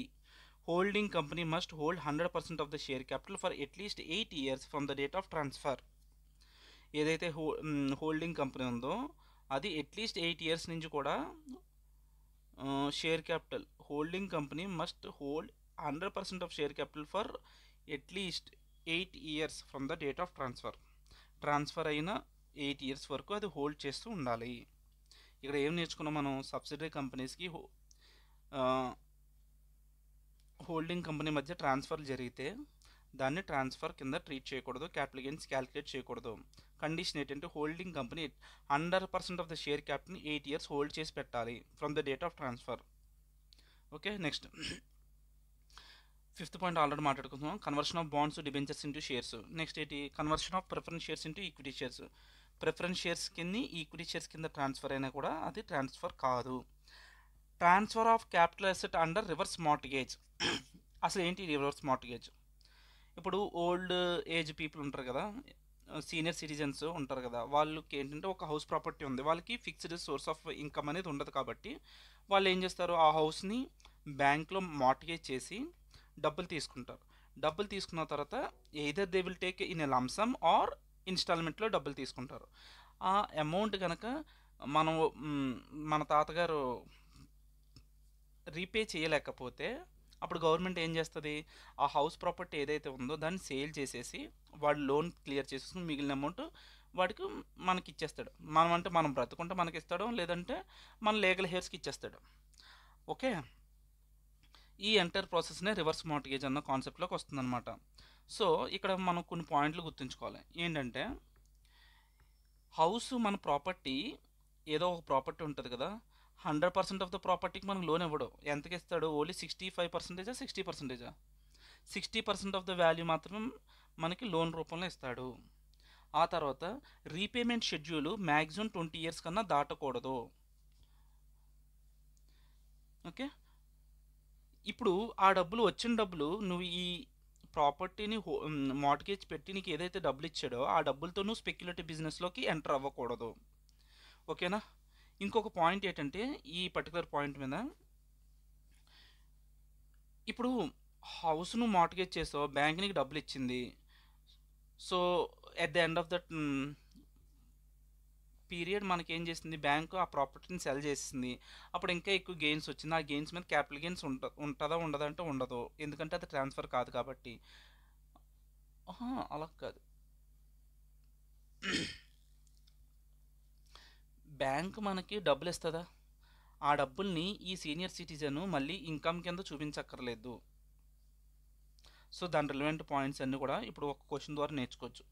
Holding company must hold 100% of the share capital for at least 8 years from the date of transfer. ఏదైతే హోల్డింగ్ కంపెనీ ఉందో అది అట్లీస్ట్ 8 years నుంచి కూడా share capital, holding company must hold 100% of share capital for at least 8 years from the date of transfer. Transfer అయిన 8 years వరకు అది హోల్డ్ చేస్తూ ఉండాలి. ఇక్కడ ఏం నేర్చుకున్నాం మనం? సబ్సిడరీ కంపెనీస్కి హోల్డింగ్ కంపెనీ మధ్య ట్రాన్స్ఫర్ జరిగితే దాన్ని ట్రాన్స్ఫర్ కింద ట్రీట్ చేయకూడదు, క్యాపిటల్ గెయిన్స్ క్యాలిక్యులేట్ చేయకూడదు. కండిషన్ ఏంటంటే holding company 100% of the share క్యాపిటల్ని 8 years హోల్డ్ చేసి పెట్టాలి from the date of transfer. Okay, next 5th point already మాట్లాడుకుందాం. Conversion of bonds debentures into shares. Next ఏంటి? Conversion of preference shares into equity shares. Preference shares కింద ఈక్విటీ షేర్స్ కింద ట్రాన్స్ఫర్ అయినా కూడా అది ట్రాన్స్ఫర్ కాదు. Transfer of capital asset under reverse mortgage. అసలు ఏంటి రివర్స్ మార్ట్గేజ్? ఇప్పుడు ఓల్డ్ ఏజ్ పీపుల్ ఉంటారు కదా, సీనియర్ సిటిజన్స్ ఉంటారు కదా, వాళ్ళకి ఏంటంటే ఒక హౌస్ ప్రాపర్టీ ఉంది, వాళ్ళకి ఫిక్స్డ్ సోర్స్ ఆఫ్ ఇన్కమ్ అనేది ఉండదు కాబట్టి వాళ్ళు ఏం చేస్తారు, ఆ హౌస్ని బ్యాంక్లో మార్ట్గేజ్ చేసి డబ్బులు తీసుకుంటారు. డబ్బులు తీసుకున్న తర్వాత either they will take in a lump sum or ఇన్స్టాల్మెంట్లో డబ్బులు తీసుకుంటారు. ఆ అమౌంట్ కనుక మనం మన తాతగారు రీపే చేయలేకపోతే అప్పుడు గవర్నమెంట్ ఏం చేస్తుంది, ఆ హౌస్ ప్రాపర్టీ ఏదైతే ఉందో దాన్ని సేల్ చేసేసి వాడు లోన్ క్లియర్ చేసేసుకుని మిగిలిన అమౌంట్ వాడికి మనకి ఇచ్చేస్తాడు. మనం అంటే మనం బ్రతుకుంటే మనకి ఇస్తాడు, లేదంటే మన లీగల్ హెయిర్స్కి ఇచ్చేస్తాడు. ఓకే, ఈ ఎంటైర్ ప్రాసెస్నే రివర్స్ మార్ట్గేజ్ అన్న కాన్సెప్ట్లోకి వస్తుందన్నమాట. సో ఇక్కడ మనం కొన్ని పాయింట్లు గుర్తుంచుకోవాలి. ఏంటంటే హౌస్ మన ప్రాపర్టీ, ఏదో ఒక ప్రాపర్టీ ఉంటుంది కదా, 100% ఆఫ్ ద ప్రాపర్టీకి మనకు లోన్ ఇవ్వడు. ఎంతకి ఇస్తాడు? ఓన్లీ 65%, 60%. 60% ఆఫ్ ద వాల్యూ మాత్రం మనకి లోన్ రూపంలో ఇస్తాడు. ఆ తర్వాత రీపేమెంట్ షెడ్యూల్ మ్యాక్సిమం 20 years కన్నా దాటకూడదు. ఓకే, ఇప్పుడు ఆ డబ్బులు వచ్చిన డబ్బులు నువ్వు ఈ ప్రాపర్టీని మార్ట్గేజ్ పెట్టి నీకు ఏదైతే డబ్బులు ఇచ్చాడో ఆ డబ్బులతో నువ్వు స్పెక్యులేటివ్ బిజినెస్లోకి ఎంటర్ అవ్వకూడదు. ఓకేనా? ఇంకొక పాయింట్ ఏంటంటే ఈ పర్టికులర్ పాయింట్ మీద, ఇప్పుడు హౌస్ను మార్ట్గేజ్ చేసావు, బ్యాంక్ నీకు డబ్బులు ఇచ్చింది. So at the end of that period మనకి ఏం చేసింది, బ్యాంకు ఆ ప్రాపర్టీని సెల్ చేసింది. అప్పుడు ఇంకా ఎక్కువ గెయిన్స్ వచ్చింది. ఆ గెయిన్స్ మీద క్యాపిటల్ గెయిన్స్ ఉంటుందా ఉండదంటే ఉండదు, ఎందుకంటే అది ట్రాన్స్ఫర్ కాదు కాబట్టి. అలా కాదు, బ్యాంక్ మనకి డబ్బులు ఇస్తుందా, ఆ డబ్బుల్ని ఈ సీనియర్ సిటిజన్ మళ్ళీ ఇన్కమ్ కింద చూపించక్కర్లేదు. సో దాని రిలవెంట్ పాయింట్స్ అన్నీ కూడా ఇప్పుడు ఒక క్వశ్చన్ ద్వారా నేర్చుకోవచ్చు.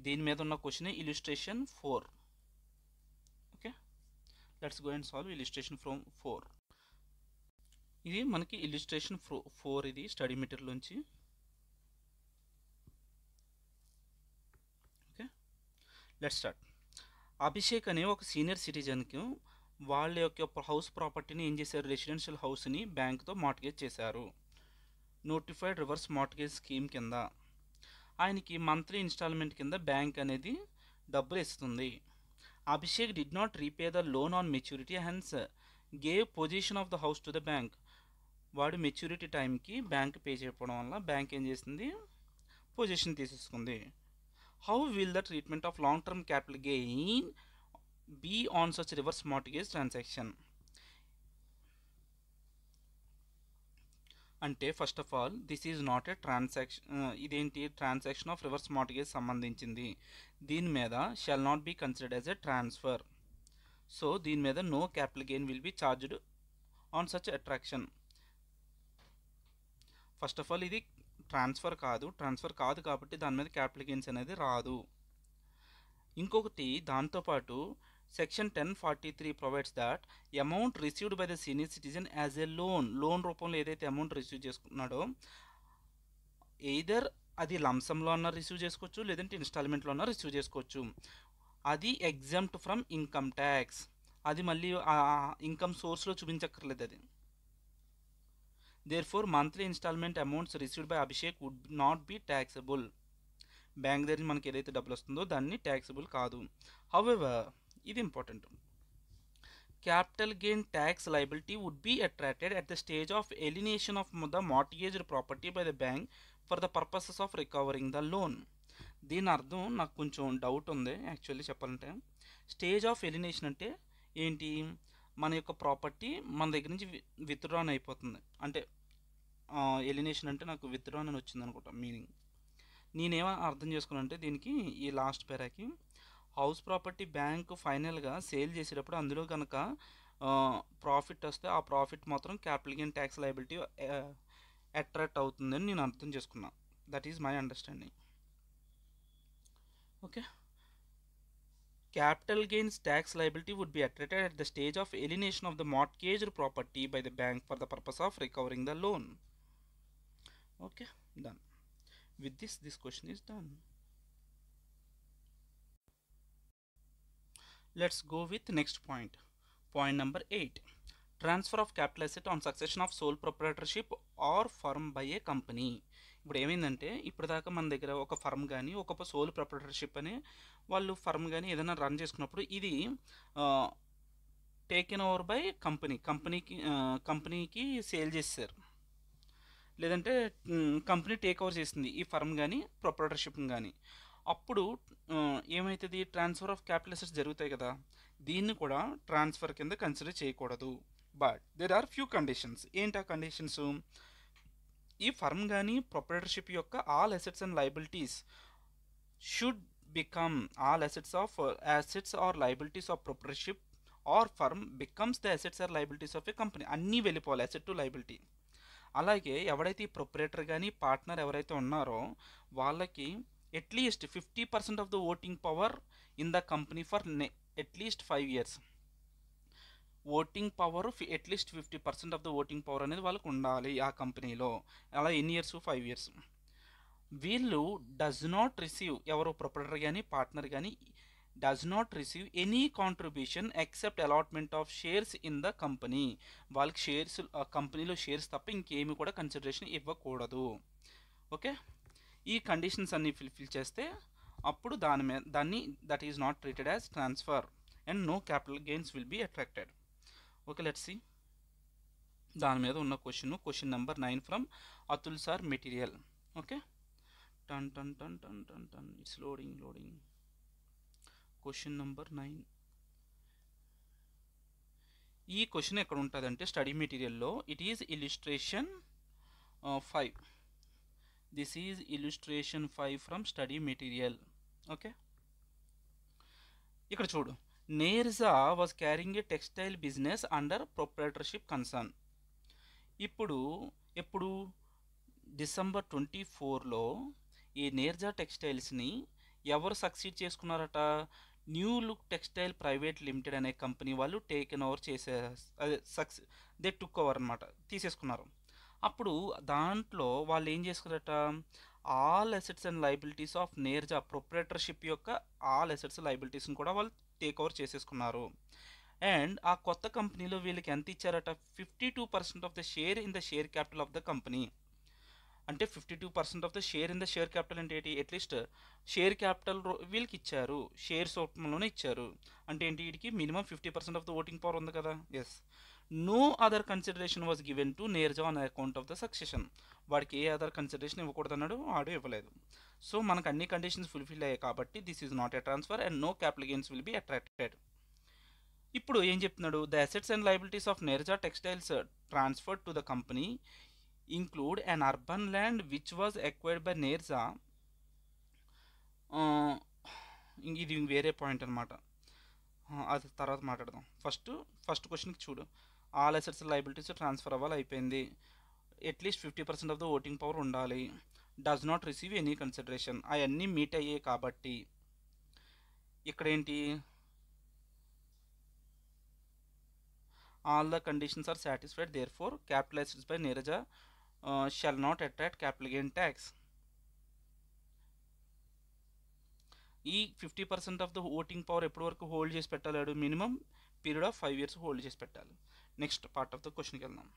దీని మీద ఉన్న question illustration 4. Okay, let's go and solve illustration from 4. ఇది మనకి ఇల్లుస్ట్రేషన్ 4, ఇది స్టడీ మెటీరియల్ నుంచి. Okay, let's start. అభిషేక్ అనే ఒక సీనియర్ సిటిజన్కి వాళ్ళ యొక్క హౌస్ ప్రాపర్టీని ఏం చేశారు, రెసిడెన్షియల్ హౌస్ని బ్యాంక్తో మార్ట్గేజ్ చేశారు. నోటిఫైడ్ రివర్స్ మార్ట్గేజ్ స్కీమ్ కింద ఆయనకి మంత్లీ ఇన్స్టాల్మెంట్ కింద బ్యాంక్ అనేది డబ్బులు ఇస్తుంది. Abhishek did not repay the loan on maturity hence gave possession of the house to the bank. వాడు మెచ్యూరిటీ టైంకి బ్యాంక్ పే చేయకపోవడం వల్ల బ్యాంక్ ఏం చేసింది, పొజిషన్ తీసేసుకుంది. How will the treatment of long term capital gain be on such reverse mortgage transaction? అంటే first of all this is not a transaction. ఇదేంటి ట్రాన్సాక్షన్ ఆఫ్ రివర్స్ మార్టిగేజ్ సంబంధించింది. దీని మీద shall not be considered as a transfer. So దీని మీద no capital gain will be charged on such attraction. First of all ఇది ట్రాన్స్ఫర్ కాదు కాబట్టి దాని మీద క్యాపిటల్ గెయిన్స్ అనేది రాదు. ఇంకొకటి దాంతోపాటు section 1043 provides that amount received by the senior citizen as a loan రూపంలో ఏదైతే అమౌంట్ రిసీవ్ చేసుకున్నాడో ఎయిదర్ అది లంసంలో అన్నా రిసీవ్ చేసుకోవచ్చు, లేదంటే ఇన్స్టాల్మెంట్లో అన్నా రిసీవ్ చేసుకోవచ్చు. అది ఎగ్జామ్ట్ ఫ్రమ్ ఇన్కమ్ ట్యాక్స్. అది మళ్ళీ ఇన్కమ్ సోర్స్లో చూపించక్కర్లేదు అది. Therefore, monthly installment amounts received by Abhishek would not be taxable. Bank దగ్గర మనకి ఏదైతే డబ్బులు వస్తుందో దాన్ని ట్యాక్సబుల్ కాదు. హౌఎవర్, ఇది important, capital gain tax liability would be attracted at the stage of alienation of the mortgaged property by the bank for the purposes of recovering the loan. దీని అర్థం నాకు కొంచెం డౌట్ ఉంది యాక్చువల్లీ చెప్పాలంటే. స్టేజ్ ఆఫ్ ఎలినేషన్ అంటే ఏంటి? మన యొక్క ప్రాపర్టీ మన దగ్గర నుంచి విత్డ్రాన్ అయిపోతుంది. అంటే ఎలినేషన్ అంటే నాకు విత్డ్రాన్ అని వచ్చింది అనుకుంటా మీనింగ్. నేనేమో అర్థం చేసుకున్నానంటే దీనికి ఈ లాస్ట్ పేరాకి హౌస్ ప్రాపర్టీ బ్యాంక్ ఫైనల్గా సేల్ చేసేటప్పుడు అందులో కనుక ప్రాఫిట్ వస్తే ఆ ప్రాఫిట్ మాత్రం capital gain tax liability attract అవుతుందని నేను అర్థం చేసుకున్నా. That is my understanding. Okay, capital gains tax liability would be attracted at the stage of alienation of the mortgaged property by the bank for the purpose of recovering the loan. Okay, done. With this question is done. Let's go with next point. Point number 8. Transfer of capital asset on succession of sole proprietorship or firm by a company. ఇప్పుడు ఏమైందంటే ఇప్పుడు దాకా మన దగ్గర ఒక ఫర్మ్ కానీ ఒక సోల్ ప్రొప్రైటర్షిప్ అని వాళ్ళు ఫర్మ్ కానీ ఏదైనా రన్ చేసుకున్నప్పుడు ఇది టేకెన్ ఓవర్ బై కంపెనీకి సేల్ చేశారు, లేదంటే కంపెనీ టేక్ ఓవర్ చేసింది ఈ ఫర్మ్ కానీ ప్రొప్రైటర్షిప్ కానీ. అప్పుడు ఏమవుతుంది? ట్రాన్స్ఫర్ ఆఫ్ క్యాపిటల్ అసెట్స్ జరుగుతాయి కదా, దీన్ని కూడా ట్రాన్స్ఫర్ కింద కన్సిడర్ చేయకూడదు. But there are few conditions. ఏంటి ఆ కండిషన్స్? ఈ ఫర్మ్ కానీ ప్రొప్రైటర్షిప్ యొక్క all assets and liabilities should become all assets or liabilities of proprietorship or firm becomes the assets or liabilities of a company. అన్నీ వెళ్ళిపోవాలి అసెట్ టు లయబిలిటీ. అలాగే ఎవరైతే ఈ ప్రొప్రైటర్ కానీ పార్ట్నర్ ఎవరైతే ఉన్నారో వాళ్ళకి at least 50% of the voting power in the company for at least 5 years. Voting power at least 50% of the voting power అనేది వాళ్ళకు ఉండాలి ఆ కంపెనీలో. అలా ఎన్ని ఇయర్స్? 5 years. వీళ్ళు డస్ నాట్ రిసీవ్, ఎవరు ప్రొప్రైటర్ కానీ పార్ట్నర్ కానీ does not receive any contribution except allotment of shares in the company. వాళ్ళకి షేర్స్ కంపెనీలో షేర్స్ తప్ప ఇంకేమి కూడా కన్సిడరేషన్ ఇవ్వకూడదు. ఓకే, ఈ కండిషన్స్ అన్ని ఫిల్ఫిల్ చేస్తే అప్పుడు దాన్ని that is not treated as transfer and no capital gains will be attracted. Okay, let's see దాని మీద ఉన్న question number 9 from Atul sir material. Okay, టన్ టన్ టన్ టన్ టన్ టన్ ఇట్స్ లోడింగ్. Question number 9. ఈ క్వశ్చన్ ఎక్కడ ఉంటుందంటే స్టడీ మెటీరియల్లో it is illustration 5. This is illustration 5 from study material. Okay, ఇక్కడ చూడు, Neerja was carrying a textile business under proprietorship concern. ఎప్పుడు December 24లో ఈ నేర్జా టెక్స్టైల్స్ని ఎవరు సక్సీడ్ చేసుకున్నారట? New Look Textile Private Limited అనే కంపెనీ వాళ్ళు taken over they took over అనమాట, తీసేసుకున్నారు. అప్పుడు దాంట్లో వాళ్ళు ఏం చేసుకున్నారట? All assets and liabilities of Neerja proprietorship యొక్క ఆల్ అసెట్స్ లయబిలిటీస్ని కూడా వాళ్ళు టేక్ ఓవర్ చేసేసుకున్నారు. అండ్ ఆ కొత్త కంపెనీలో వీళ్ళకి ఎంత ఇచ్చారట? 52% of the share in the share capital of the company. అంటే 52% of the share in the share capital అంటే ఏంటి? అట్లీస్ట్ షేర్ క్యాపిటల్ వీళ్ళకి ఇచ్చారు, షేర్స్ రూపంలోనే ఇచ్చారు. అంటే ఏంటి? వీడికి minimum 50% of the voting power ఉంది కదా. Yes, no other consideration was given to Neerja on account of the succession. వాడికి ఏ అదర్ కన్సిడరేషన్ ఇవ్వకూడదు అన్నాడు, వాడు ఇవ్వలేదు. సో మనకు అన్ని కండిషన్స్ ఫుల్ఫిల్ అయ్యాయి కాబట్టి this is not a transfer and no capital gains will be attracted. ఇప్పుడు ఏం చెప్తున్నాడు? The assets and liabilities of Neerja textiles transferred to the company include an urban land which was acquired by NERSA. ఇది వేరే పాయింట్ అనమాట, అది తర్వాత మాట్లాడదాం. ఫస్ట్ క్వశ్చన్కి చూడు. ఆల్ అసెట్స్ లైబిలిటీస్ ట్రాన్స్ఫర్ అవ్వాలి, అయిపోయింది. At least 50% of the voting power ఉండాలి. Does not receive any consideration, అవన్నీ మీట్ అయ్యాయి కాబట్టి ఇక్కడ ఏంటి, all the conditions are satisfied, therefore capital assets by Neeraja shall not attract capital gain tax. ఈ 50% ఆఫ్ ద ఓటింగ్ పవర్ ఎప్పటి వరకు హోల్డ్ చేసి పెట్టాలి, minimum period of 5 years hold చేసి పెట్టాలి. నెక్స్ట్ పార్ట్ ఆఫ్ ద క్వశ్చన్కి వెళ్దాం.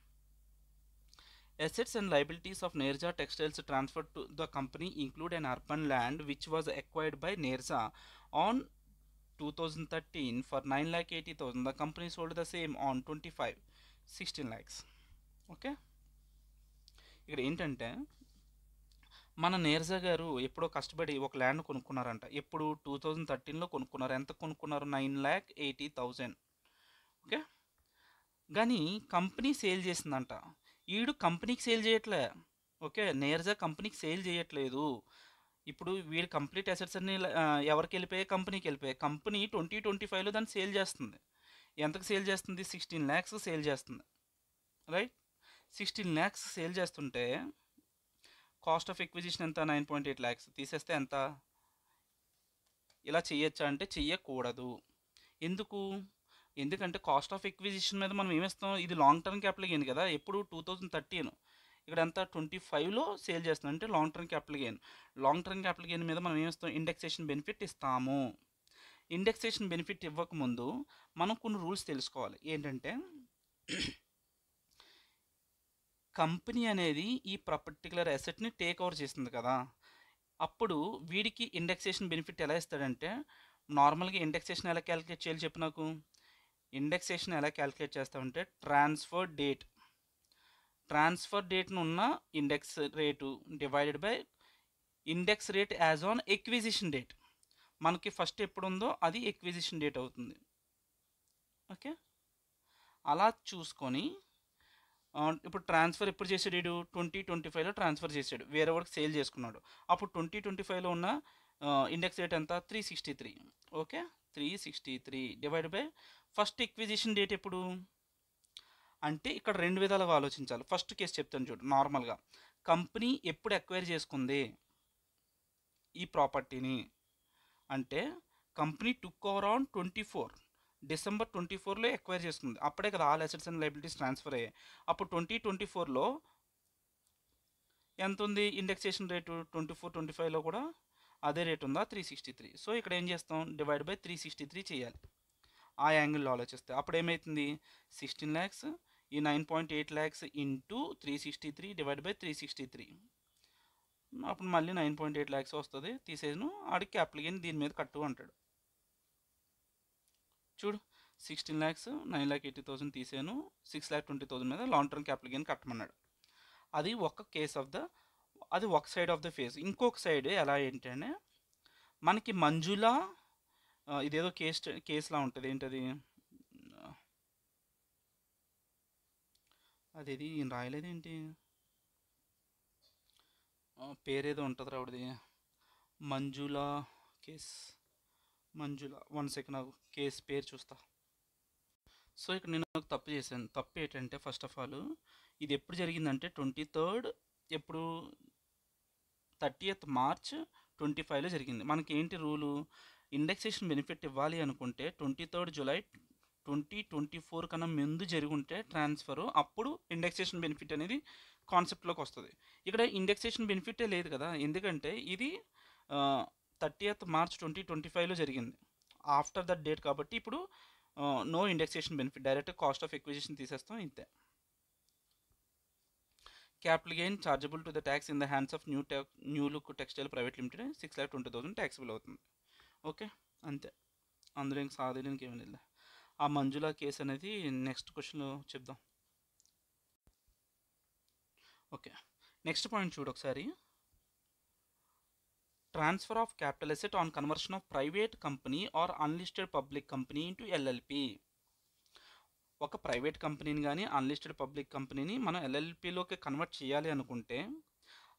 Assets and liabilities of Neerja textiles transfer to the company include an urban land which was acquired by Neerja on 2013 for 9,80,000. The company sold the same on 25 16 lakhs. Okay, ఇక్కడ ఏంటంటే మన నేర్జా గారు ఎప్పుడో కష్టపడి ఒక ల్యాండ్ కొనుక్కున్నారంట. ఎప్పుడు 2013లో కొనుక్కున్నారు. ఎంత కొనుక్కున్నారు, 9,80,000. ఓకే, కానీ కంపెనీ సేల్ చేసిందంట. ఈడు కంపెనీకి సేల్ చేయట్లే. ఓకే, నేర్జా కంపెనీకి సేల్ చేయట్లేదు. ఇప్పుడు వీడి కంప్లీట్ అసెట్స్ అన్ని ఎవరికి వెళ్ళిపోయాయి, కంపెనీకి వెళ్ళిపోయాయి. కంపెనీ 2025లో దాన్ని సేల్ చేస్తుంది. ఎంతకు సేల్ చేస్తుంది, 16 lakhs సేల్ చేస్తుంది. రైట్, 16 lakhs సేల్ చేస్తుంటే కాస్ట్ ఆఫ్ ఎక్విజిషన్ ఎంత, 9.8 lakhs. తీసేస్తే ఎంత, ఇలా చెయ్యొచ్చా అంటే చెయ్యకూడదు. ఎందుకంటే కాస్ట్ ఆఫ్ ఎక్విజిషన్ మీద మనం ఏమిస్తాం, ఇది లాంగ్ టర్మ్ క్యాపిటల్ గెయిన్ కదా. ఎప్పుడు 2013, ఇక్కడ అంతా 25లో సేల్ చేస్తుంది అంటే లాంగ్ టర్మ్ క్యాపిటల్ గెయిన్ మీద మనం ఏమిస్తాం, ఇండెక్సేషన్ బెనిఫిట్ ఇస్తాము. ఇండెక్సేషన్ బెనిఫిట్ ఇవ్వకముందు మనం కొన్ని రూల్స్ తెలుసుకోవాలి. ఏంటంటే కంపెనీ అనేది ఈ పర్టికులర్ అసెట్ని టేక్ ఓవర్ చేస్తుంది కదా, అప్పుడు వీడికి ఇండెక్సేషన్ బెనిఫిట్ ఎలా ఇస్తాడంటే, నార్మల్గా ఇండెక్సేషన్ ఎలా క్యాలిక్యులేట్ చేయాలి చెప్పు నాకు. ఇండెక్సేషన్ ఎలా క్యాలిక్యులేట్ చేస్తామంటే, ట్రాన్స్ఫర్ డేట్ను ఉన్న index rate divided by index rate as on acquisition date. మనకి ఫస్ట్ ఎప్పుడు ఉందో అది ఎక్విజిషన్ డేట్ అవుతుంది. ఓకే, అలా చూసుకొని ఇప్పుడు ట్రాన్స్ఫర్ ఎప్పుడు చేసాడు, 2025లో ట్రాన్స్ఫర్ చేశాడు, వేరే వాడికి సేల్ చేసుకున్నాడు. అప్పుడు 2025లో ఉన్న ఇండెక్స్ రేట్ ఎంత, 363. Okay, 363 divide by first acquisition date ఎప్పుడు అంటే, ఇక్కడ 2 విధాలుగా ఆలోచించాలి. ఫస్ట్ కేసు చెప్తాను చూడు. నార్మల్గా కంపెనీ ఎప్పుడు ఎక్వైర్ చేసుకుంది ఈ ప్రాపర్టీని అంటే, company took over on 24 December 24లో ఎక్వైర్ చేసుకుంది. అప్పుడే కదా all assets and liabilities transfer అయ్యాయి. అప్పుడు 2024లో ఎంత ఉంది ఇండెక్సేషన్ రేటు, 24-25లో కూడా అదే రేట్ ఉందా, 363. సో ఇక్కడ ఏం చేస్తాం, డివైడ్ బై 363 చేయాలి. ఆ యాంగిల్లో ఆలోచిస్తే అప్పుడు ఏమవుతుంది, 16 lakhs, ఈ 9.8 lakhs ఇంటూ 363 డివైడ్ బై 363. అప్పుడు మళ్ళీ 9.8 lakhs వస్తుంది. తీసేను, ఆడికి క్యాపిటల్ గెయిన్ దీని మీద కట్టు అంటాడు. చూడు, 16 lakhs 9,80,000 తీసాను, 6,20,000 మీద లాంగ్ టర్మ్ క్యాపిటల్ గెయిన్ కట్టమన్నాడు. అది ఒక సైడ్ ఆఫ్ ద ఫేస్. ఇంకొక సైడ్ ఎలా ఏంటంటే, మనకి మంజుల ఇదేదో కేసులా ఉంటుంది. ఏంటది, అదేది రాయలేదేంటి, పేరేదో ఉంటుంది రావుడిది, మంజుల కేస్. మంజుల, 1 second నాకు కేసు పేరు చూస్తా. సో ఇక్కడ నేను ఒక తప్పు చేశాను. తప్పు ఏంటంటే, ఫస్ట్ ఆఫ్ ఆల్ ఇది ఎప్పుడు జరిగిందంటే 23rd, ఎప్పుడు 30th March 25లో జరిగింది. మనకి ఏంటి రూలు, ఇండెక్సేషన్ బెనిఫిట్ ఇవ్వాలి అనుకుంటే 23rd July 2024 కన్నా ముందు జరుగుంటే ట్రాన్స్ఫర్, అప్పుడు ఇండెక్సేషన్ బెనిఫిట్ అనేది కాన్సెప్ట్లోకి వస్తుంది. ఇక్కడ ఇండెక్సేషన్ బెనిఫిటే లేదు కదా, ఎందుకంటే ఇది 30th March 2025లో జరిగింది, ఆఫ్టర్ దట్ డేట్. కాబట్టి ఇప్పుడు no indexation benefit, direct cost of acquisition తీసేస్తాం, ఇంతే. Capital gain chargeable to the tax in the hands of New Look Textile Private Limited 6,20,000 taxable అవుతుంది. ఓకే, అంతే. అందులో ఇంక సాధారణకి ఏమీ లేదు. ఆ మంజుల కేసు అనేది నెక్స్ట్ క్వశ్చన్లో చెప్దాం. ఓకే, నెక్స్ట్ పాయింట్ చూడు ఒకసారి. Transfer of capital asset on conversion of private company or unlisted public company into LLP. ఒక ప్రైవేట్ కంపెనీని కానీ అన్లిస్టెడ్ పబ్లిక్ కంపెనీని మనం ఎల్ఎల్పిలోకి కన్వర్ట్ చేయాలి అనుకుంటే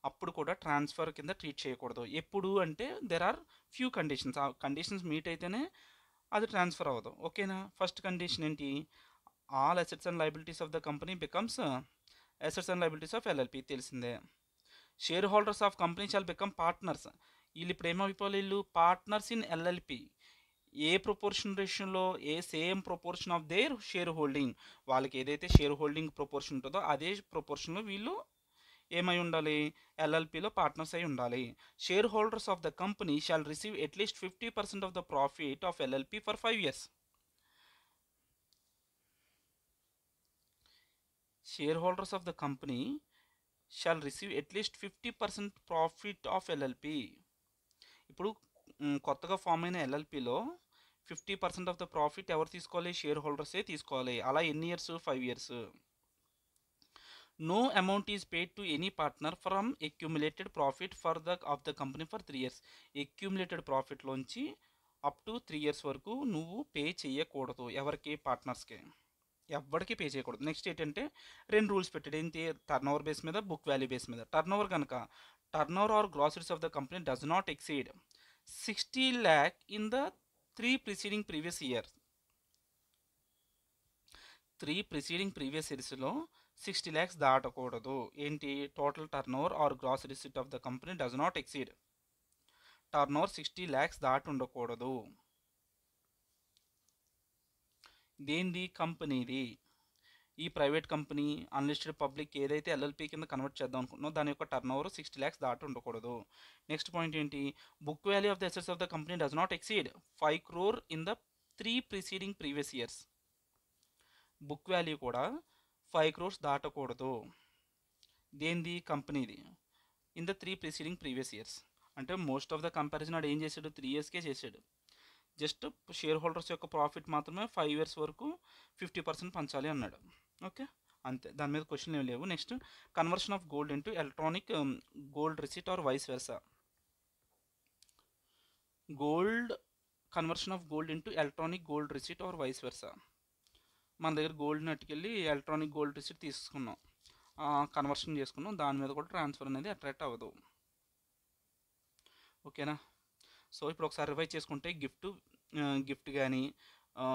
అప్పుడు కూడా ట్రాన్స్ఫర్ కింద ట్రీట్ చేయకూడదు. ఎప్పుడు అంటే దెర్ ఆర్ ఫ్యూ కండిషన్స్. ఆ కండిషన్స్ మీట్ అయితేనే అది ట్రాన్స్ఫర్ అవ్వదు. ఓకేనా? ఫస్ట్ కండిషన్ ఏంటి? All assets and liabilities of the company becomes assets and liabilities of LLP, తెలిసిందే. Shareholders of company shall become partners. వీళ్ళు ఇప్పుడు ఏమైపోవాలి? వీళ్ళు పార్ట్నర్స్ ఇన్ ఎల్ఎల్పి. ఏ ప్రొపోర్షన్ రేషియోలో? Same proportion of their shareholding. వాళ్ళకి ఏదైతే షేర్ హోల్డింగ్ ప్రొపోర్షన్ ఉంటుందో అదే ప్రొపోర్షన్లో వీళ్ళు ఏమై ఉండాలి? ఎల్ఎల్పిలో పార్ట్నర్స్ అయి ఉండాలి. Share holders of the company shawl receive at least 50% of the profit of LLP for 5 years. Share holders of the company shawl receive at least 50% profit of LLP. ఇప్పుడు కొత్తగా ఫామ్ అయిన ఎల్ఎల్పిలో 50% ఆఫ్ ద ప్రాఫిట్ ఎవరు తీసుకోవాలి? షేర్ హోల్డర్సే తీసుకోవాలి. అలా ఎన్ని years? 5 years. No amount is paid to any partner from accumulated profit of the company for 3 years. Accumulated profit లోంచి అప్ టు 3 years వరకు నువ్వు పే చేయకూడదు. ఎవరికి? పార్ట్నర్స్కి. ఎవరికి పే చేయకూడదు. నెక్స్ట్ ఏంటంటే 2 రూల్స్ పెట్టాడు. ఏంటి? టర్న్ ఓవర్ బేస్ మీద, బుక్ వాల్యూ బేస్ మీద. టర్న్ ఓవర్ కనుక turnover or groceries of the company does not exceed 60 lakh in the 3 preceding previous years. 3 preceding previous yearsలో 60 lakhs దాటకూడదు. ఏంటి? Total turnover or gross receipt of the company does not exceed. Turnover 60 lakhs దాటి ఉండకూడదు. దేనిది? కంపెనీది. ఈ ప్రైవేట్ కంపెనీ అన్లిస్టెడ్ పబ్లిక్ ఏదైతే ఎల్ఎల్పి కింద కన్వర్ట్ చేద్దాం అనుకుంటున్నామో దాని యొక్క టర్న్ ఓవర్ 60 lakhs దాటి ఉండకూడదు. నెక్స్ట్ పాయింట్ ఏంటి? Book value of the assets of the company does not exceed 5 crore in the 3 preceding previous years. Book value కూడా 5 crores దాటకూడదు. దేనిది? కంపెనీది. In the 3 preceding previous years. అంటే మోస్ట్ ఆఫ్ ద కంపారిజన్ ఆడు ఏం చేశాడు? 3 yearsకే చేశాడు. జస్ట్ షేర్ హోల్డర్స్ యొక్క ప్రాఫిట్ మాత్రమే 5 years వరకు 50% పంచాలి అన్నాడు. ఓకే, అంతే. దాని మీద క్వశ్చన్ ఏమి లేవు. Next, conversion of gold into electronic gold receipt or vice versa. Gold conversion of gold into electronic gold receipt or vice versa. మన దగ్గర గోల్డ్ని అట్టుకెళ్ళి ఎలక్ట్రానిక్ గోల్డ్ రిసిట్ తీసుకున్నాం, కన్వర్షన్ చేసుకున్నాం. దాని మీద కూడా ట్రాన్స్ఫర్ అనేది అట్రాక్ట్ అవ్వదు. ఓకేనా? సో ఇప్పుడు ఒకసారి రివైజ్ చేసుకుంటే గిఫ్ట్ కానీ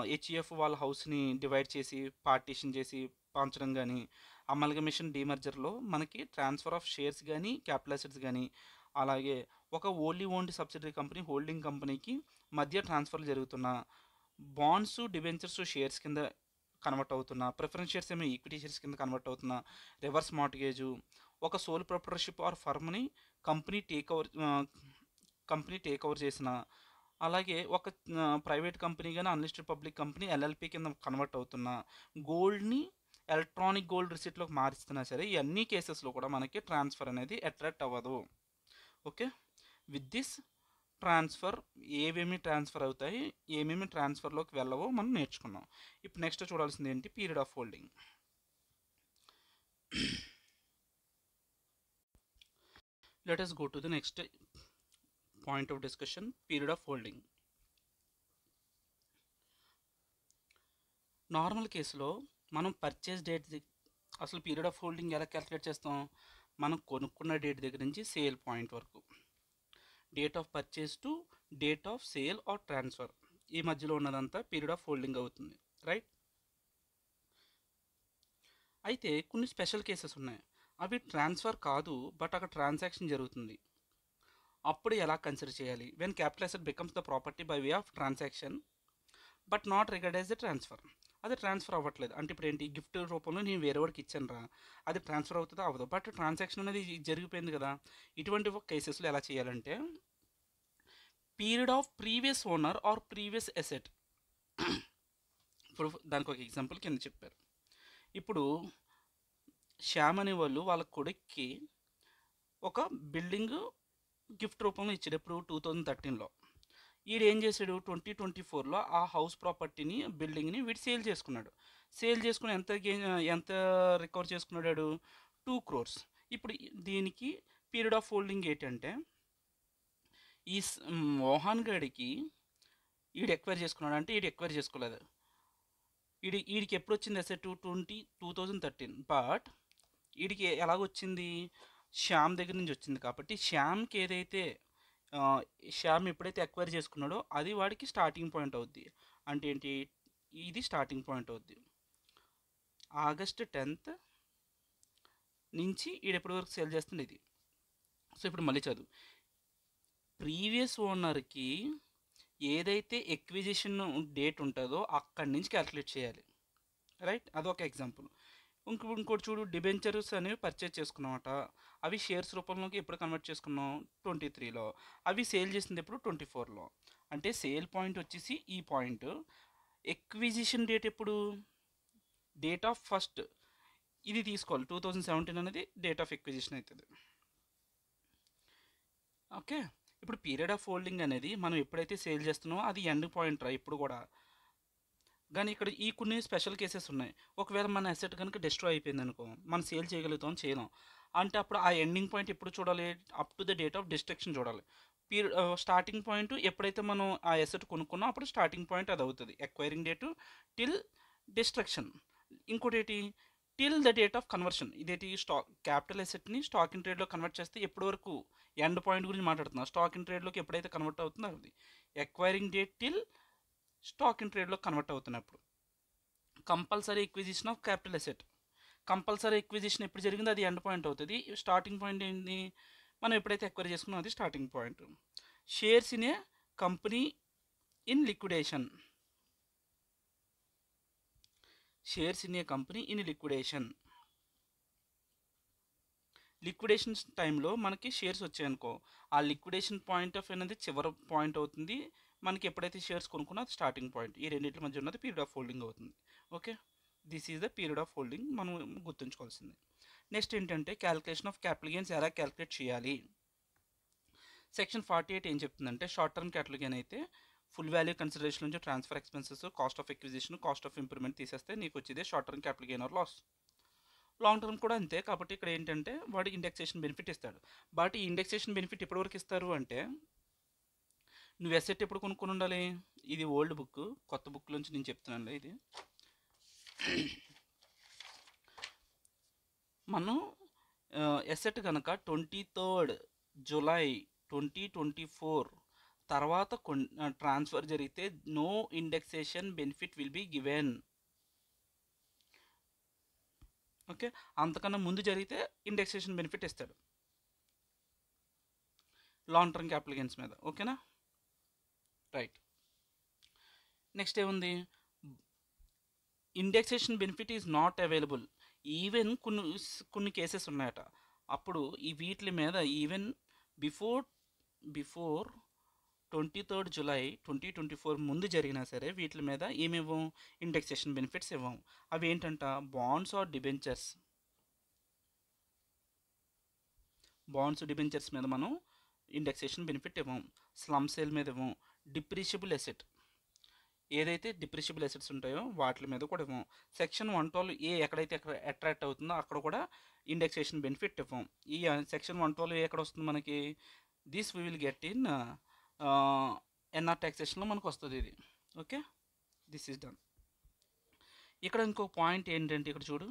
హెచ్ఈఎఫ్ వాళ్ళ హౌస్ని డివైడ్ చేసి పార్టీషన్ చేసి పంచడం కానీ, అమల్గమేషన్ డీమర్జర్లో మనకి ట్రాన్స్ఫర్ ఆఫ్ షేర్స్ కానీ క్యాపిటల్ అసెట్స్ కానీ, అలాగే ఒక only owned subsidiary company holding కంపెనీకి మధ్య ట్రాన్స్ఫర్లు జరుగుతున్న, బాండ్స్ డిబెంచర్స్ షేర్స్ కింద కన్వర్ట్ అవుతున్నా, ప్రిఫరెన్స్ షేర్స్ ఏమో ఈక్విటీ షేర్స్ కింద కన్వర్ట్ అవుతున్నా, రివర్స్ మార్టిగేజు, ఒక సోల్ ప్రొప్రైటర్షిప్ ఆర్ ఫర్మ్ని కంపెనీ టేక్ ఓవర్ చేసిన, అలాగే ఒక ప్రైవేట్ కంపెనీ కానీ అన్లిస్టెడ్ పబ్లిక్ కంపెనీ ఎల్ఎల్పి కింద కన్వర్ట్ అవుతున్నా, గోల్డ్ని ఎలక్ట్రానిక్ గోల్డ్ రిసిట్లోకి మారుస్తున్నా సరే ఈ అన్ని కేసెస్లో కూడా మనకి ట్రాన్స్ఫర్ అనేది అట్రాక్ట్ అవ్వదు. ఓకే, విత్ దిస్ ట్రాన్స్ఫర్ ఏమేమి ట్రాన్స్ఫర్ అవుతాయి, ఏమేమి ట్రాన్స్ఫర్లోకి వెళ్ళవో మనం నేర్చుకున్నాం. ఇప్పుడు నెక్స్ట్ చూడాల్సింది ఏంటి? Period of holding. Let us go to the next point of discussion, period of holding. Normal కేసులో మనం పర్చేస్ డేట్ అసలు పీరియడ్ ఆఫ్ హోల్డింగ్ ఎలా క్యాలిక్యులేట్ చేస్తాం? మనం కొనుక్కున్న డేట్ దగ్గర నుంచి సేల్ పాయింట్ వరకు, date of purchase to date of sale are transfer, ఈ మధ్యలో ఉన్నదంతా పీరియడ్ ఆఫ్ హోల్డింగ్ అవుతుంది, రైట్? అయితే కొన్ని స్పెషల్ కేసెస్ ఉన్నాయి, అవి ట్రాన్స్ఫర్ కాదు బట్ అక్కడ ట్రాన్సాక్షన్ జరుగుతుంది. అప్పుడు ఎలా కన్సిడర్ చేయాలి? When capital asset becomes the property by way of transaction but not regard as the transfer. అది ట్రాన్స్ఫర్ అవ్వట్లేదు అంటే ఇప్పుడు ఏంటి? గిఫ్ట్ రూపంలో నేను వేరే వాడికి ఇచ్చాను రా, అది ట్రాన్స్ఫర్ అవుతుందో అవ్వదు, బట్ ట్రాన్సాక్షన్ అనేది జరిగిపోయింది కదా. ఇటువంటి కేసెస్లో ఎలా చేయాలంటే period of previous owner are previous asset. ఇప్పుడు దానికి ఒక ఎగ్జాంపుల్ కింద చెప్పారు. ఇప్పుడు శ్యామ్ అనే వాళ్ళు వాళ్ళ కొడుక్కి ఒక బిల్డింగ్ గిఫ్ట్ రూపంలో ఇచ్చాడు. ఎప్పుడు? 2013లో. వీడు ఏం చేశాడు? 2024లో ఆ హౌస్ ప్రాపర్టీని బిల్డింగ్ని వీడు సేల్ చేసుకున్నాడు. సేల్ చేసుకుని ఎంత రికవర్ చేసుకున్నాడు? 2 crores. ఇప్పుడు దీనికి పీరియడ్ ఆఫ్ హోల్డింగ్ ఏంటంటే ఈ మోహన్ గడికి ఈడు ఎక్వైర్ చేసుకున్నాడు అంటే ఈడు ఎక్వైర్ చేసుకోలేదు, వీడికి ఎప్పుడు వచ్చింది అసెట్ 2013, బట్ వీడికి ఎలాగొచ్చింది, శ్యామ్ దగ్గర నుంచి వచ్చింది. కాబట్టి శ్యామ్కి ఏదైతే ఆ, శ్యామ్ ఎప్పుడైతే ఎక్వైర్ చేసుకున్నాడో అది వాడికి స్టార్టింగ్ పాయింట్ అవుద్ది. అంటే ఏంటి, ఇది స్టార్టింగ్ పాయింట్ అవుద్ది. ఆగస్ట్ 10th నుంచి ఈడు ఎప్పటి వరకు సేల్ చేస్తుంది ఇది. సో ఇప్పుడు మళ్ళీ చదువు. ప్రీవియస్ ఓనర్కి ఏదైతే ఎక్విజిషన్ డేట్ ఉంటుందో అక్కడి నుంచి క్యాలిక్యులేట్ చేయాలి, రైట్? అదొక ఎగ్జాంపుల్. ఇంకోటి చూడు, డిబెంచర్స్ అనేవి పర్చేజ్ చేసుకున్నామట. అవి షేర్స్ రూపంలోకి ఎప్పుడు కన్వర్ట్ చేసుకున్నాం, 23లో. అవి సేల్ చేసింది ఎప్పుడు, 24లో. అంటే సేల్ పాయింట్ వచ్చేసి ఈ పాయింట్. ఎక్విజిషన్ డేట్ ఎప్పుడు, డేట్ ఆఫ్ ఫస్ట్ ఇది తీసుకోవాలి, 2017 అనేది డేట్ ఆఫ్ ఎక్విజిషన్ అవుతుంది. ఓకే, ఇప్పుడు పీరియడ్ ఆఫ్ హోల్డింగ్ అనేది మనం ఎప్పుడైతే సేల్ చేస్తున్నామో అది ఎండ్ పాయింట్ రా ఇప్పుడు కూడా. కానీ ఇక్కడ ఈ కొన్ని స్పెషల్ కేసెస్ ఉన్నాయి. ఒకవేళ మన అసెట్ కనుక డిస్ట్రాయ్ అయిపోయింది అనుకో, మనం సేల్ చేయగలుగుతాం, చేయలేం. అంటే అప్పుడు ఆ ఎండింగ్ పాయింట్ ఎప్పుడు చూడాలి, up to the date of destruction చూడాలి. స్టార్టింగ్ పాయింట్ ఎప్పుడైతే మనం ఆ అసెట్ కొనుక్కున్నాం అప్పుడు స్టార్టింగ్ పాయింట్ అది అవుతుంది, ఎక్వైరింగ్ డేటు టిల్ డిస్ట్రక్షన్. ఇంకోటి ఏంటి, till the date of conversion. ఇదేంటి, క్యాపిటల్ అసెట్ని స్టాక్ ఇన్ ట్రేడ్లో కన్వర్ట్ చేస్తే ఎప్పటి వరకు ఎండ్ పాయింట్ గురించి మాట్లాడుతున్నాం. స్టాక్ ఇన్ ట్రేడ్లోకి ఎప్పుడైతే కన్వర్ట్ అవుతుందో అది acquiring date till stock in ట్రేడ్లో కన్వర్ట్ అవుతున్నప్పుడు. Compulsory acquisition of capital asset, compulsory acquisition ఎప్పుడు జరిగిందో అది ఎండ్ పాయింట్ అవుతుంది. స్టార్టింగ్ పాయింట్ ఏంటి, మనం ఎప్పుడైతే ఎక్వైర్ చేసుకున్నాం అది starting point. Shares in a company in liquidation, shares in a company in liquidation. Liquidation టైంలో మనకి షేర్స్ వచ్చాయనుకో, ఆ లిక్విడేషన్ పాయింట్ ఆఫ్ అనేది చివరి పాయింట్ అవుతుంది. మనకి ఎప్పుడైతే షేర్స్ కొనుక్కున్నా అది స్టార్టింగ్ పాయింట్. ఈ రెండింటి మధ్య ఉన్నది పీరియడ్ ఆఫ్ హోల్డింగ్ అవుతుంది. Okay, this is the period of holding మనం గుర్తుంచుకోవాల్సింది. నెక్స్ట్ ఏంటంటే క్యాలిక్యులేషన్ ఆఫ్ క్యాపిటల్ గెయిన్స్ ఎలా క్యాలిక్యులేట్ చేయాలి. సెక్షన్ 48 ఏం చెప్తుందంటే, షార్ట్ టర్మ్ క్యాపిటల్ గెయిన్ అయితే ఫుల్ వాల్యూ కన్సిడరేషన్ నుంచి transfer expenses, cost of acquisition, cost of improvement తీసేస్తే నీకు వచ్చేదే short term capital gain or loss. Long term కూడా అంతే. కాబట్టి ఇక్కడ ఏంటంటే వాడు ఇండెక్సేషన్ బెనిఫిట్ ఇస్తాడు. బట్ ఈ ఇండెక్సేషన్ బెనిఫిట్ ఎప్పటివరకు ఇస్తారు అంటే, నువ్వు ఎసెట్ ఎప్పుడు కొనుక్కొని ఉండాలి. ఇది ఓల్డ్ బుక్, కొత్త బుక్ నుంచి నేను చెప్తున్నాను. ఇది మనం ఎసెట్ కనుక 23rd జూలై 2024 తర్వాత ట్రాన్స్ఫర్ జరిగితే no indexation benefit will be given. Okay, అంతకన్నా ముందు జరిగితే ఇండెక్సేషన్ బెనిఫిట్ ఇస్తాడు లాంగ్ టర్మ్ క్యాపిటల్ గెయిన్స్ మీద. ఓకేనా, రైట్. నెక్స్ట్ ఏముంది, indexation benefit is not available even కొన్ని కేసెస్ ఉన్నాయట. అప్పుడు ఈ వీటి మీద ఈవెన్ బిఫోర్ 23rd జూలై 2024 ముందు జరిగినా సరే వీటి మీద ఏమివ్వం, ఇండెక్సేషన్ బెనిఫిట్స్ ఇవ్వం. అవి ఏంటంట, bonds or debentures. Bonds debentures మీద మనం ఇండెక్సేషన్ బెనిఫిట్ ఇవ్వం. స్లమ్ సేల్ మీద ఇవ్వం. డిప్రిషియబుల్ ఎసెట్, ఏదైతే డిప్రిషియబుల్ ఎసెట్స్ ఉంటాయో వాటి మీద కూడా ఇవ్వం. సెక్షన్ 112A ఎక్కడైతే అట్రాక్ట్ అవుతుందో అక్కడ కూడా ఇండెక్సేషన్ బెనిఫిట్ ఇవ్వం. ఈ సెక్షన్ 112A ఎక్కడ వస్తుంది మనకి, this we will get in NR ట్యాక్సేషన్లో మనకు వస్తుంది ఇది. Okay, this is done. ఇక్కడ ఇంకో పాయింట్ ఏంటంటే, ఇక్కడ చూడు,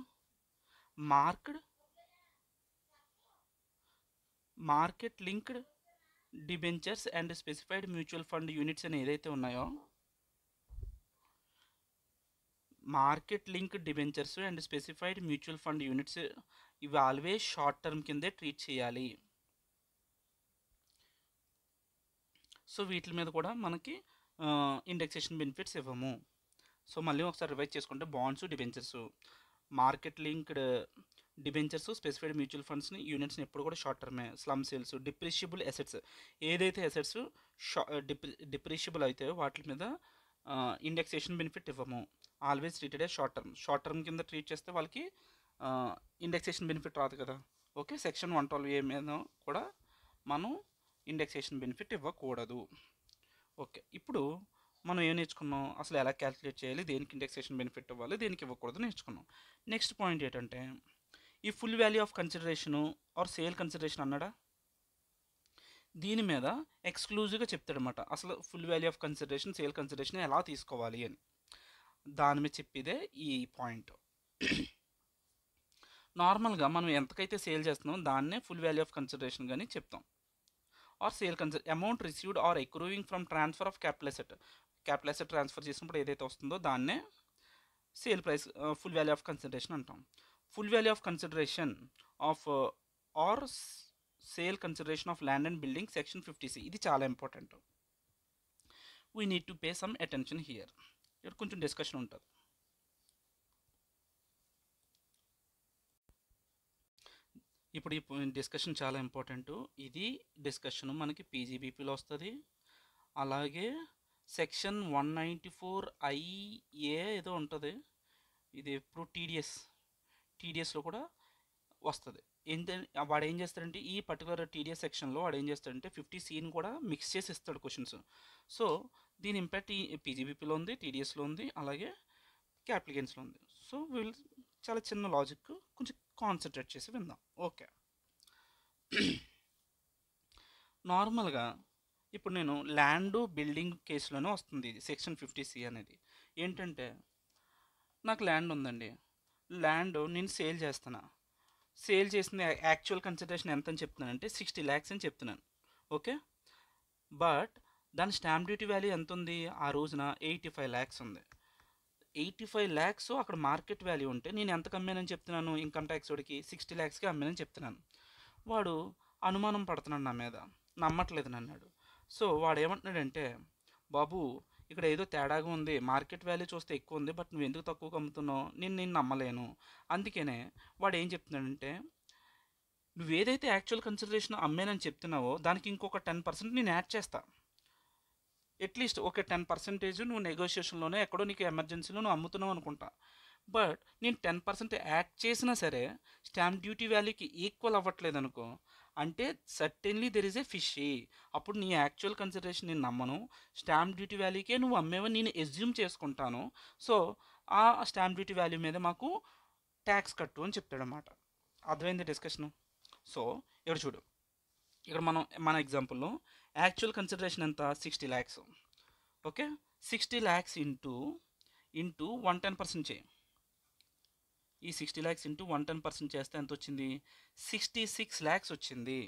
market linked debentures and specified mutual fund units అని ఏదైతే ఉన్నాయో, market link debentures and specified mutual fund units ఇవి ఆల్వేస్ షార్ట్ టర్మ్ కిందే ట్రీట్ చేయాలి. సో వీటి మీద కూడా మనకి ఇండెక్సేషన్ బెనిఫిట్స్ ఇవ్వము. సో మళ్ళీ ఒకసారి రివైజ్ చేసుకుంటే, bonds, debentures, market linked debentures, specified mutual ఫండ్స్ని యూనిట్స్ని ఎప్పుడు కూడా షార్ట్ టర్మే. స్లమ్ సేల్స్, డిప్రిషియబుల్ ఎసెట్స్, ఏదైతే ఎసెట్స్ డిప్రిషియబుల్ అయితే వాటి మీద ఇండెక్సేషన్ బెనిఫిట్ ఇవ్వము. Always treated as short term కింద ట్రీట్ చేస్తే వాళ్ళకి ఇండెక్సేషన్ బెనిఫిట్ రాదు కదా. ఓకే, సెక్షన్ 112A మీద కూడా మనం ఇండెక్సేషన్ బెనిఫిట్ ఇవ్వకూడదు. ఓకే, ఇప్పుడు మనం ఏం నేర్చుకున్నాం, అసలు ఎలా క్యాలిక్యులేట్ చేయాలి, దేనికి ఇండెక్సేషన్ బెనిఫిట్ ఇవ్వాలి, దేనికి ఇవ్వకూడదు నేర్చుకున్నాం. నెక్స్ట్ పాయింట్ ఏంటంటే, ఈ full value of consideration or sale consideration అన్నాడా, దీని మీద ఎక్స్క్లూజివ్గా చెప్తాడనమాట. అసలు full value of consideration, sale consideration ఎలా తీసుకోవాలి అని. దాని మీద చెప్పేదే ఈ పాయింట్. నార్మల్గా మనం ఎంతకైతే సేల్ చేస్తున్నామో దాన్నే ఫుల్ వాల్యూ ఆఫ్ కన్సిడరేషన్ కానీ చెప్తాం. Or sale amount received or accruing from transfer of capital asset transfer చేసినప్పుడు ఏదైతే వస్తుందో దాన్నే sale price full value of consideration అంటాం. Full value of consideration of or sale consideration of land and building section 50C, ఇది చాలా important. We need to pay some attention here. ఇక్కడ కొంచెం డిస్కషన్ ఉంటుంది. ఇప్పుడు ఈ డిస్కషన్ చాలా ఇంపార్టెంట్. ఇది డిస్కషన్ మనకి పీజీబీపీలో వస్తుంది. అలాగే సెక్షన్ 194IA ఏదో ఉంటుంది, ఇది ఇప్పుడు టీడీఎస్లో కూడా వస్తుంది. వాడు ఏం చేస్తాడంటే ఈ పర్టికులర్ టీడీఎస్ సెక్షన్లో వాడు ఏం చేస్తాడంటే 50Cని కూడా మిక్స్ చేసి ఇస్తాడు క్వశ్చన్స్. సో దీని ఇంపాక్ట్ ఈ పీజీబీపీలో ఉంది, టీడీఎస్లో ఉంది, అలాగే క్యాపిటల్ గెయిన్స్లో ఉంది. సో వీళ్ళు చాలా చిన్న లాజిక్, కొంచెం కాన్సన్ట్రేట్ చేసి విందాం. ఓకే. నార్మల్గా ఇప్పుడు నేను ల్యాండ్ బిల్డింగ్ కేసులోనే వస్తుంది ఇది సెక్షన్ 50C అనేది. ఏంటంటే నాకు ల్యాండ్ ఉందండి, ల్యాండ్ నేను సేల్ చేస్తున్నా. సేల్ చేసిన యాక్చువల్ కన్సిడరేషన్ ఎంత అని చెప్తున్నానంటే 60 lakhs అని చెప్తున్నాను. ఓకే. బట్ దాని స్టాంప్ డ్యూటీ వాల్యూ ఎంత ఉంది ఆ రోజున? 85 lakhs ఉంది. 85 lakhs అక్కడ మార్కెట్ వాల్యూ ఉంటే నేను ఎంతకు అమ్మానని చెప్తున్నాను? ఇన్కమ్ ట్యాక్స్ వాడికి 60 lakhsకి అమ్మానని చెప్తున్నాను. వాడు అనుమానం పడుతున్నాడు నా మీద, నమ్మట్లేదు అన్నాడు. సో వాడు ఏమంటున్నాడంటే, బాబు ఇక్కడ ఏదో తేడాగా ఉంది, మార్కెట్ వాల్యూ చూస్తే ఎక్కువ ఉంది, బట్ నువ్వు ఎందుకు తక్కువగా అమ్ముతున్నావు? నేను నమ్మలేను. అందుకనే వాడు ఏం చెప్తున్నాడంటే, నువ్వు ఏదైతే యాక్చువల్ కన్సిడరేషన్ అమ్మానని చెప్తున్నావో దానికి ఇంకొక 10% నేను యాడ్ చేస్తా. అట్లీస్ట్ ఒక 10% నువ్వు నెగోషియేషన్లోనే ఎక్కడో నీకు ఎమర్జెన్సీలో నువ్వు అమ్ముతున్నావు అనుకుంటా. బట్ నేను 10% యాడ్ చేసినా సరే స్టాంప్ డ్యూటీ వాల్యూకి ఈక్వల్ అవ్వట్లేదు అనుకో, అంటే certainly there is a fishy. అప్పుడు నీ యాక్చువల్ కన్సిడరేషన్ నేను నమ్మను, స్టాంప్ డ్యూటీ వాల్యూకే నువ్వు అమ్మేవని నేను ఎస్యూమ్ చేసుకుంటాను. సో ఆ స్టాంప్ డ్యూటీ వాల్యూ మీద మాకు ట్యాక్స్ కట్టు అని చెప్తాడనమాట. అర్థమైంది డిస్కషను? సో ఇక్కడ చూడు, ఇక్కడ మన ఎగ్జాంపుల్లో యాక్చువల్ కన్సిడరేషన్ ఎంత? 60 lakhs. ఓకే. 60 lakhs ఇంటూ 110% చేయి. ఈ 60 lakhs ఇంటూ 110% చేస్తే ఎంత వచ్చింది? 66 lakhs వచ్చింది.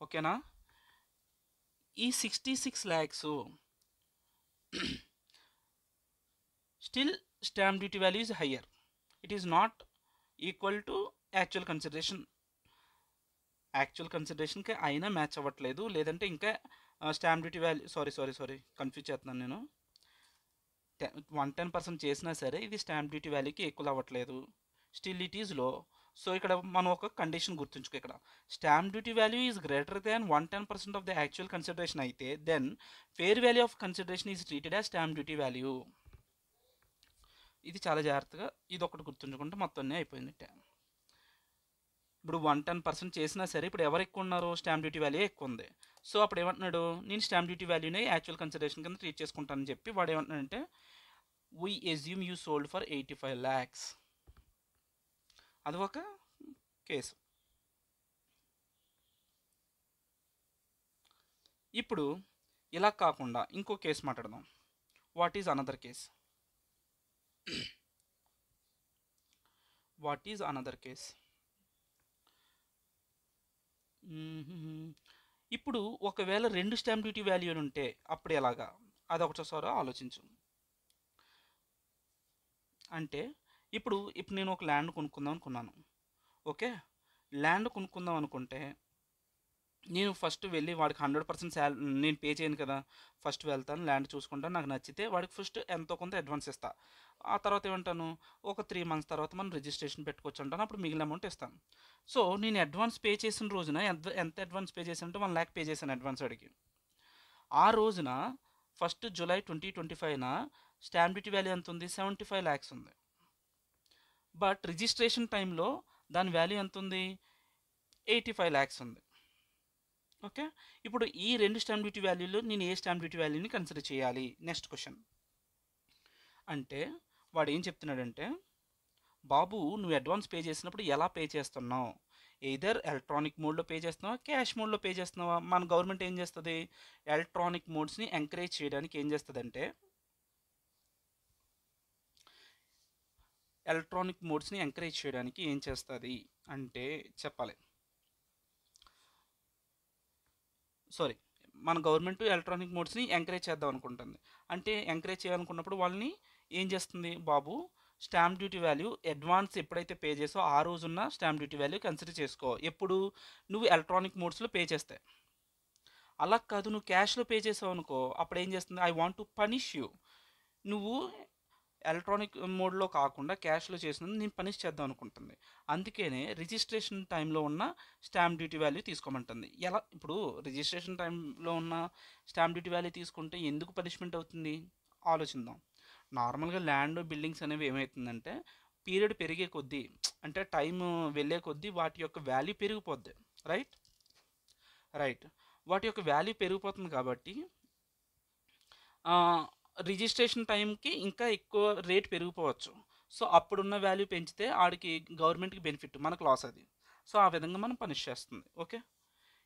ఓకేనా? ఈ 66 lakhs still stamp duty value is higher. It is not equal to actual consideration. Actual కన్సిడరేషన్కి అయినా మ్యాచ్ అవ్వట్లేదు, లేదంటే ఇంకా stamp duty value sorry confuse చేస్తున్నాను నేను. 110% చేసినా సరే ఇది స్టాంప్ డ్యూటీ వాల్యూకి ఈక్వల్ అవ్వట్లేదు, still it is low. So ఇక్కడ మనం ఒక కండిషన్ గుర్తుంచుకో, ఇక్కడ stamp duty value is greater than 110% of the actual consideration అయితే then fair value of consideration is treated as stamp duty value. ఇది చాలా జాగ్రత్తగా ఇది ఒకటి గుర్తుంచుకుంటే మొత్తం అయిపోయింది. ఇప్పుడు 110% చేసినా సరే ఇప్పుడు ఎవరు ఎక్కువ ఉన్నారు? స్టాంప్ డ్యూటీ వాల్యూ ఎక్కువ ఉంది. సో అప్పుడు ఏమంటున్నాడు, నేను స్టాంప్ డ్యూటీ వాల్యూనే యాక్చువల్ కన్సిడరేషన్ కింద ట్రీట్ చేసుకుంటానని చెప్పి వాడు ఏమంటున్నాడంటే, we assume you sold for 85 lakhs. అది ఒక కేసు. ఇప్పుడు ఇలా కాకుండా ఇంకో కేసు మాట్లాడదాం. What is another case? ఇప్పుడు ఒకవేళ 2 స్టాంప్ డ్యూటీ వాల్యూలు ఉంటే అప్పుడు ఎలాగా? అదొకటిసారి ఆలోచించు. అంటే ఇప్పుడు నేను ఒక ల్యాండ్ కొనుక్కుందాం అనుకున్నాను. ఓకే. ల్యాండ్ కొనుక్కుందాం అనుకుంటే నేను ఫస్ట్ వెళ్ళి వాడికి 100% నేను పే చేయను కదా. ఫస్ట్ వెళ్తాను, ల్యాండ్ చూసుకుంటాను, నాకు నచ్చితే వాడికి ఫస్ట్ ఎంతో కొంత అడ్వాన్స్ ఇస్తా. ఆ తర్వాత ఏమంటాను, ఒక 3 months తర్వాత మనం రిజిస్ట్రేషన్ పెట్టుకోవచ్చు అంటాను, అప్పుడు మిగిలిన అమౌంట్ ఇస్తాను. సో నేను అడ్వాన్స్ పే చేసిన రోజున ఎంత అడ్వాన్స్ పే చేశానంటే 1 lakh పే చేశాను అడ్వాన్స్ అడిగి. ఆ రోజున 1st July 2025న స్టాంప్ డ్యూటీ వాల్యూ ఎంత ఉంది? 75 lakhs ఉంది. బట్ రిజిస్ట్రేషన్ టైంలో దాని వాల్యూ ఎంత ఉంది? 85 lakhs ఉంది. ఓకే. ఇప్పుడు ఈ 2 స్టాంప్ డ్యూటీ వాల్యూలో నేను ఏ స్టాంప్ డ్యూటీ వాల్యూని కన్సిడర్ చేయాలి? Next question. అంటే వాడు ఏం చెప్తున్నాడంటే, బాబు నువ్వు అడ్వాన్స్ పే చేసినప్పుడు ఎలా పే చేస్తున్నావు? ఎయిదర్ ఎలక్ట్రానిక్ మోడ్లో పే చేస్తున్నావా, క్యాష్ మోడ్లో పే చేస్తున్నావా? మన గవర్నమెంట్ ఏం చేస్తుంది, ఎలక్ట్రానిక్ మోడ్స్ని ఎంకరేజ్ చేయడానికి ఏం చేస్తుందంటే ఎలక్ట్రానిక్ మోడ్స్ని ఎంకరేజ్ చేయడానికి ఏం చేస్తుంది అంటే చెప్పాలి. సారీ, మన గవర్నమెంట్ ఎలక్ట్రానిక్ మోడ్స్ని ఎంకరేజ్ చేద్దాం అనుకుంటుంది. అంటే ఎంకరేజ్ చేయాలనుకున్నప్పుడు వాళ్ళని ఏం చేస్తుంది, బాబు స్టాంప్ డ్యూటీ వాల్యూ అడ్వాన్స్ ఎప్పుడైతే పే చేసో ఆ రోజున్న స్టాంప్ డ్యూటీ వాల్యూ కన్సిడర్ చేసుకో, ఎప్పుడు నువ్వు ఎలక్ట్రానిక్ మోడ్స్లో పే చేస్తే. అలా కాదు, నువ్వు క్యాష్లో పే చేసావు అనుకో, అప్పుడు ఏం చేస్తుంది, I want to punish you, నువ్వు ఎలక్ట్రానిక్ మోడ్లో కాకుండా క్యాష్లో చేసినందుకు నేను పనిష్ చేద్దాం అనుకుంటుంది. అందుకనే రిజిస్ట్రేషన్ టైంలో ఉన్న స్టాంప్ డ్యూటీ వాల్యూ తీసుకోమంటుంది. ఎలా, ఇప్పుడు రిజిస్ట్రేషన్ టైంలో ఉన్న స్టాంప్ డ్యూటీ వాల్యూ తీసుకుంటే ఎందుకు పనిష్మెంట్ అవుతుంది ఆలోచిద్దాం. నార్మల్గా ల్యాండ్ బిల్డింగ్స్ అనేవి ఏమవుతుందంటే పీరియడ్ పెరిగే కొద్దీ, అంటే టైం వెళ్ళే కొద్దీ వాటి యొక్క వాల్యూ పెరిగిపోద్ది. రైట్ రైట్ వాటి యొక్క వాల్యూ పెరిగిపోతుంది కాబట్టి రిజిస్ట్రేషన్ టైంకి ఇంకా ఎక్కువ రేట్ పెరిగిపోవచ్చు. సో అప్పుడున్న వాల్యూ పెంచితే ఆడికి గవర్నమెంట్కి బెనిఫిట్, మనకు లాస్ అది. సో ఆ విధంగా మనం పనిష్ చేస్తుంది. ఓకే,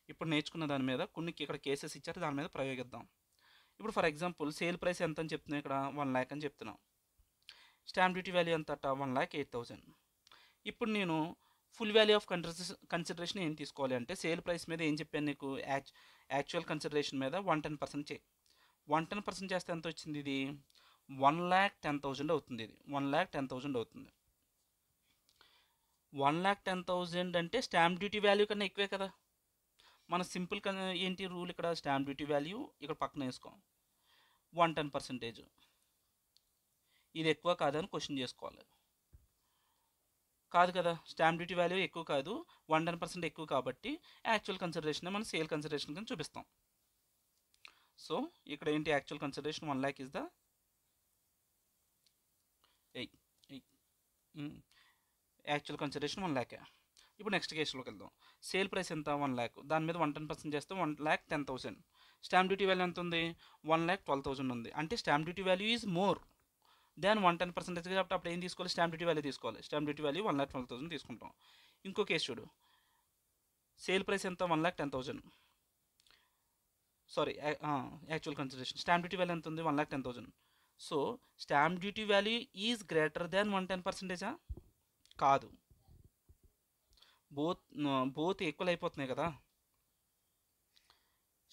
ఇప్పుడు నేర్చుకున్న దాని మీద కొన్ని ఇక్కడ కేసెస్ ఇచ్చారు, దాని మీద ప్రయోగిద్దాం. ఇప్పుడు ఫర్ ఎగ్జాంపుల్ సేల్ ప్రైస్ ఎంత అని చెప్తున్నాం, ఇక్కడ 1 lakh అని చెప్తున్నాం. స్టాంప్ డ్యూటీ వాల్యూ ఎంత అట 1,08,000. ఇప్పుడు నేను ఫుల్ వాల్యూ ఆఫ్ కన్సిడరేషన్ ఏం తీసుకోవాలి అంటే సేల్ ప్రైస్ మీద ఏం చెప్పాను నీకు, యాక్చువల్ కన్సిడరేషన్ మీద 110% చేయి. 110% చేస్తే ఎంత వచ్చింది, ఇది 1,10,000 అవుతుంది. ఇది 1,10,000 అవుతుంది. 1,10,000 అంటే స్టాంప్ డ్యూటీ వాల్యూ కన్నా ఎక్కువే కదా. మన సింపుల్ ఏంటి రూల్, ఇక్కడ స్టాంప్ డ్యూటీ వాల్యూ ఇక్కడ పక్కన వేసుకో, 110%. ఇది ఎక్కువ కాదని క్వశ్చన్ చేసుకోవాలి. కాదు కదా, స్టాంప్ డ్యూటీ వాల్యూ ఎక్కువ కాదు, 110% ఎక్కువ కాబట్టి యాక్చువల్ కన్సిడరేషన్ మనం సేల్ కన్సిడరేషన్ కింద చూపిస్తాం. సో ఇక్కడ ఏంటి, actual consideration 1 lakh is the actual consideration 1 lakh. ఇప్పుడు నెక్స్ట్ కేసులోకి వెళ్దాం. సేల్ ప్రైస్ ఎంత 1 lakh, దాని మీద 110% చేస్తే 1,10,000. స్టాంప్ డ్యూటీ వాల్యూ ఎంత ఉంది, 1,12,000 ఉంది. అంటే stamp duty value is more than 110% కాబట్టి అప్పుడు ఏం తీసుకోవాలి, స్టాంప్ డ్యూటీ వాల్యూ తీసుకోవాలి. స్టాంప్ డ్యూటీ వాల్యూ 1,12,000 తీసుకుంటాం. ఇంకో కేసు చూడు, సేల్ ప్రైస్ ఎంత 1,10,000, sorry actual consideration, stamp duty value ఎంత ఉంది 1,10,000. So stamp duty value is greater than 110%. కాదు, బోత్ ఈక్వల్ అయిపోతున్నాయి కదా.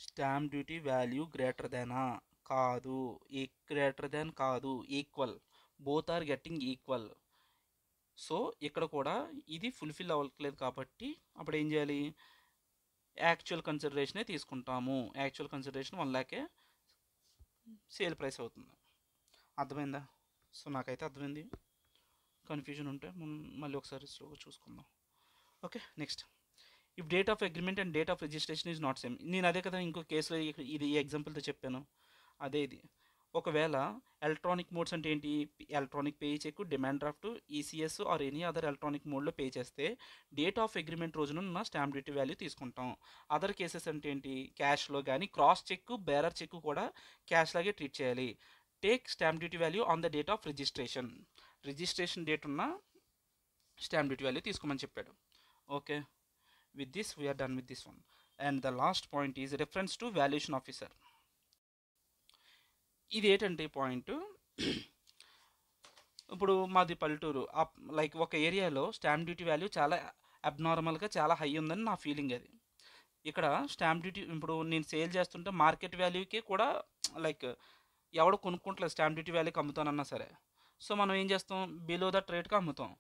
స్టాంప్ డ్యూటీ వాల్యూ గ్రేటర్ దానా, కాదు, గ్రేటర్ దాన్ కాదు, equal, both are getting equal. So ఇక్కడ కూడా ఇది ఫుల్ఫిల్ అవ్వట్లేదు కాబట్టి అప్పుడు ఏం చేయాలి, యాక్చువల్ కన్సిడరేషనే తీసుకుంటాము. Actual consideration 1 lakh sale price అవుతుంది. అర్థమైందా? సో నాకైతే అర్థమైంది. కన్ఫ్యూజన్ ఉంటే మళ్ళీ ఒకసారి స్లోగా చూసుకుందాం. Okay, next, if date of agreement and date of registration is not same. నేను అదే కదా ఇంకో కేసులో ఇది ఈ ఎగ్జాంపుల్తో చెప్పాను, అదే ఇది. ఒకవేళ ఎలక్ట్రానిక్ మోడ్స్ అంటే ఏంటి, electronic pay cheque, demand draft, ECS or any other electronic మోడ్లో పే చేస్తే డేట్ ఆఫ్ అగ్రిమెంట్ రోజున స్టాంప్ డ్యూటీ వాల్యూ తీసుకుంటాం. అదర్ కేసెస్ అంటే ఏంటి, క్యాష్లో కానీ క్రాస్ చెక్, బేరర్ చెక్ కూడా క్యాష్ లాగే ట్రీట్ చేయాలి. Take stamp duty value on the date of registration, registration date ఉన్న స్టాంప్ డ్యూటీ వాల్యూ తీసుకోమని చెప్పాడు. Okay, with this we are done with this one. And the last point is reference to valuation officer. ఇది ఏంటంటే పాయింట్, ఇప్పుడు మాది పల్లెటూరు, లైక్ ఒక ఏరియాలో స్టాంప్ డ్యూటీ వాల్యూ చాలా అబ్నార్మల్గా చాలా హై ఉందని నా ఫీలింగ్. అది ఇక్కడ స్టాంప్ డ్యూటీ, ఇప్పుడు నేను సేల్ చేస్తుంటే మార్కెట్ వాల్యూకి కూడా లైక్ ఎవడో కొనుక్కుంటలేదు, స్టాంప్ డ్యూటీ వాల్యూకి అమ్ముతానన్నా సరే. సో మనం ఏం చేస్తాం, బిలో దట్ రేట్కి అమ్ముతాం.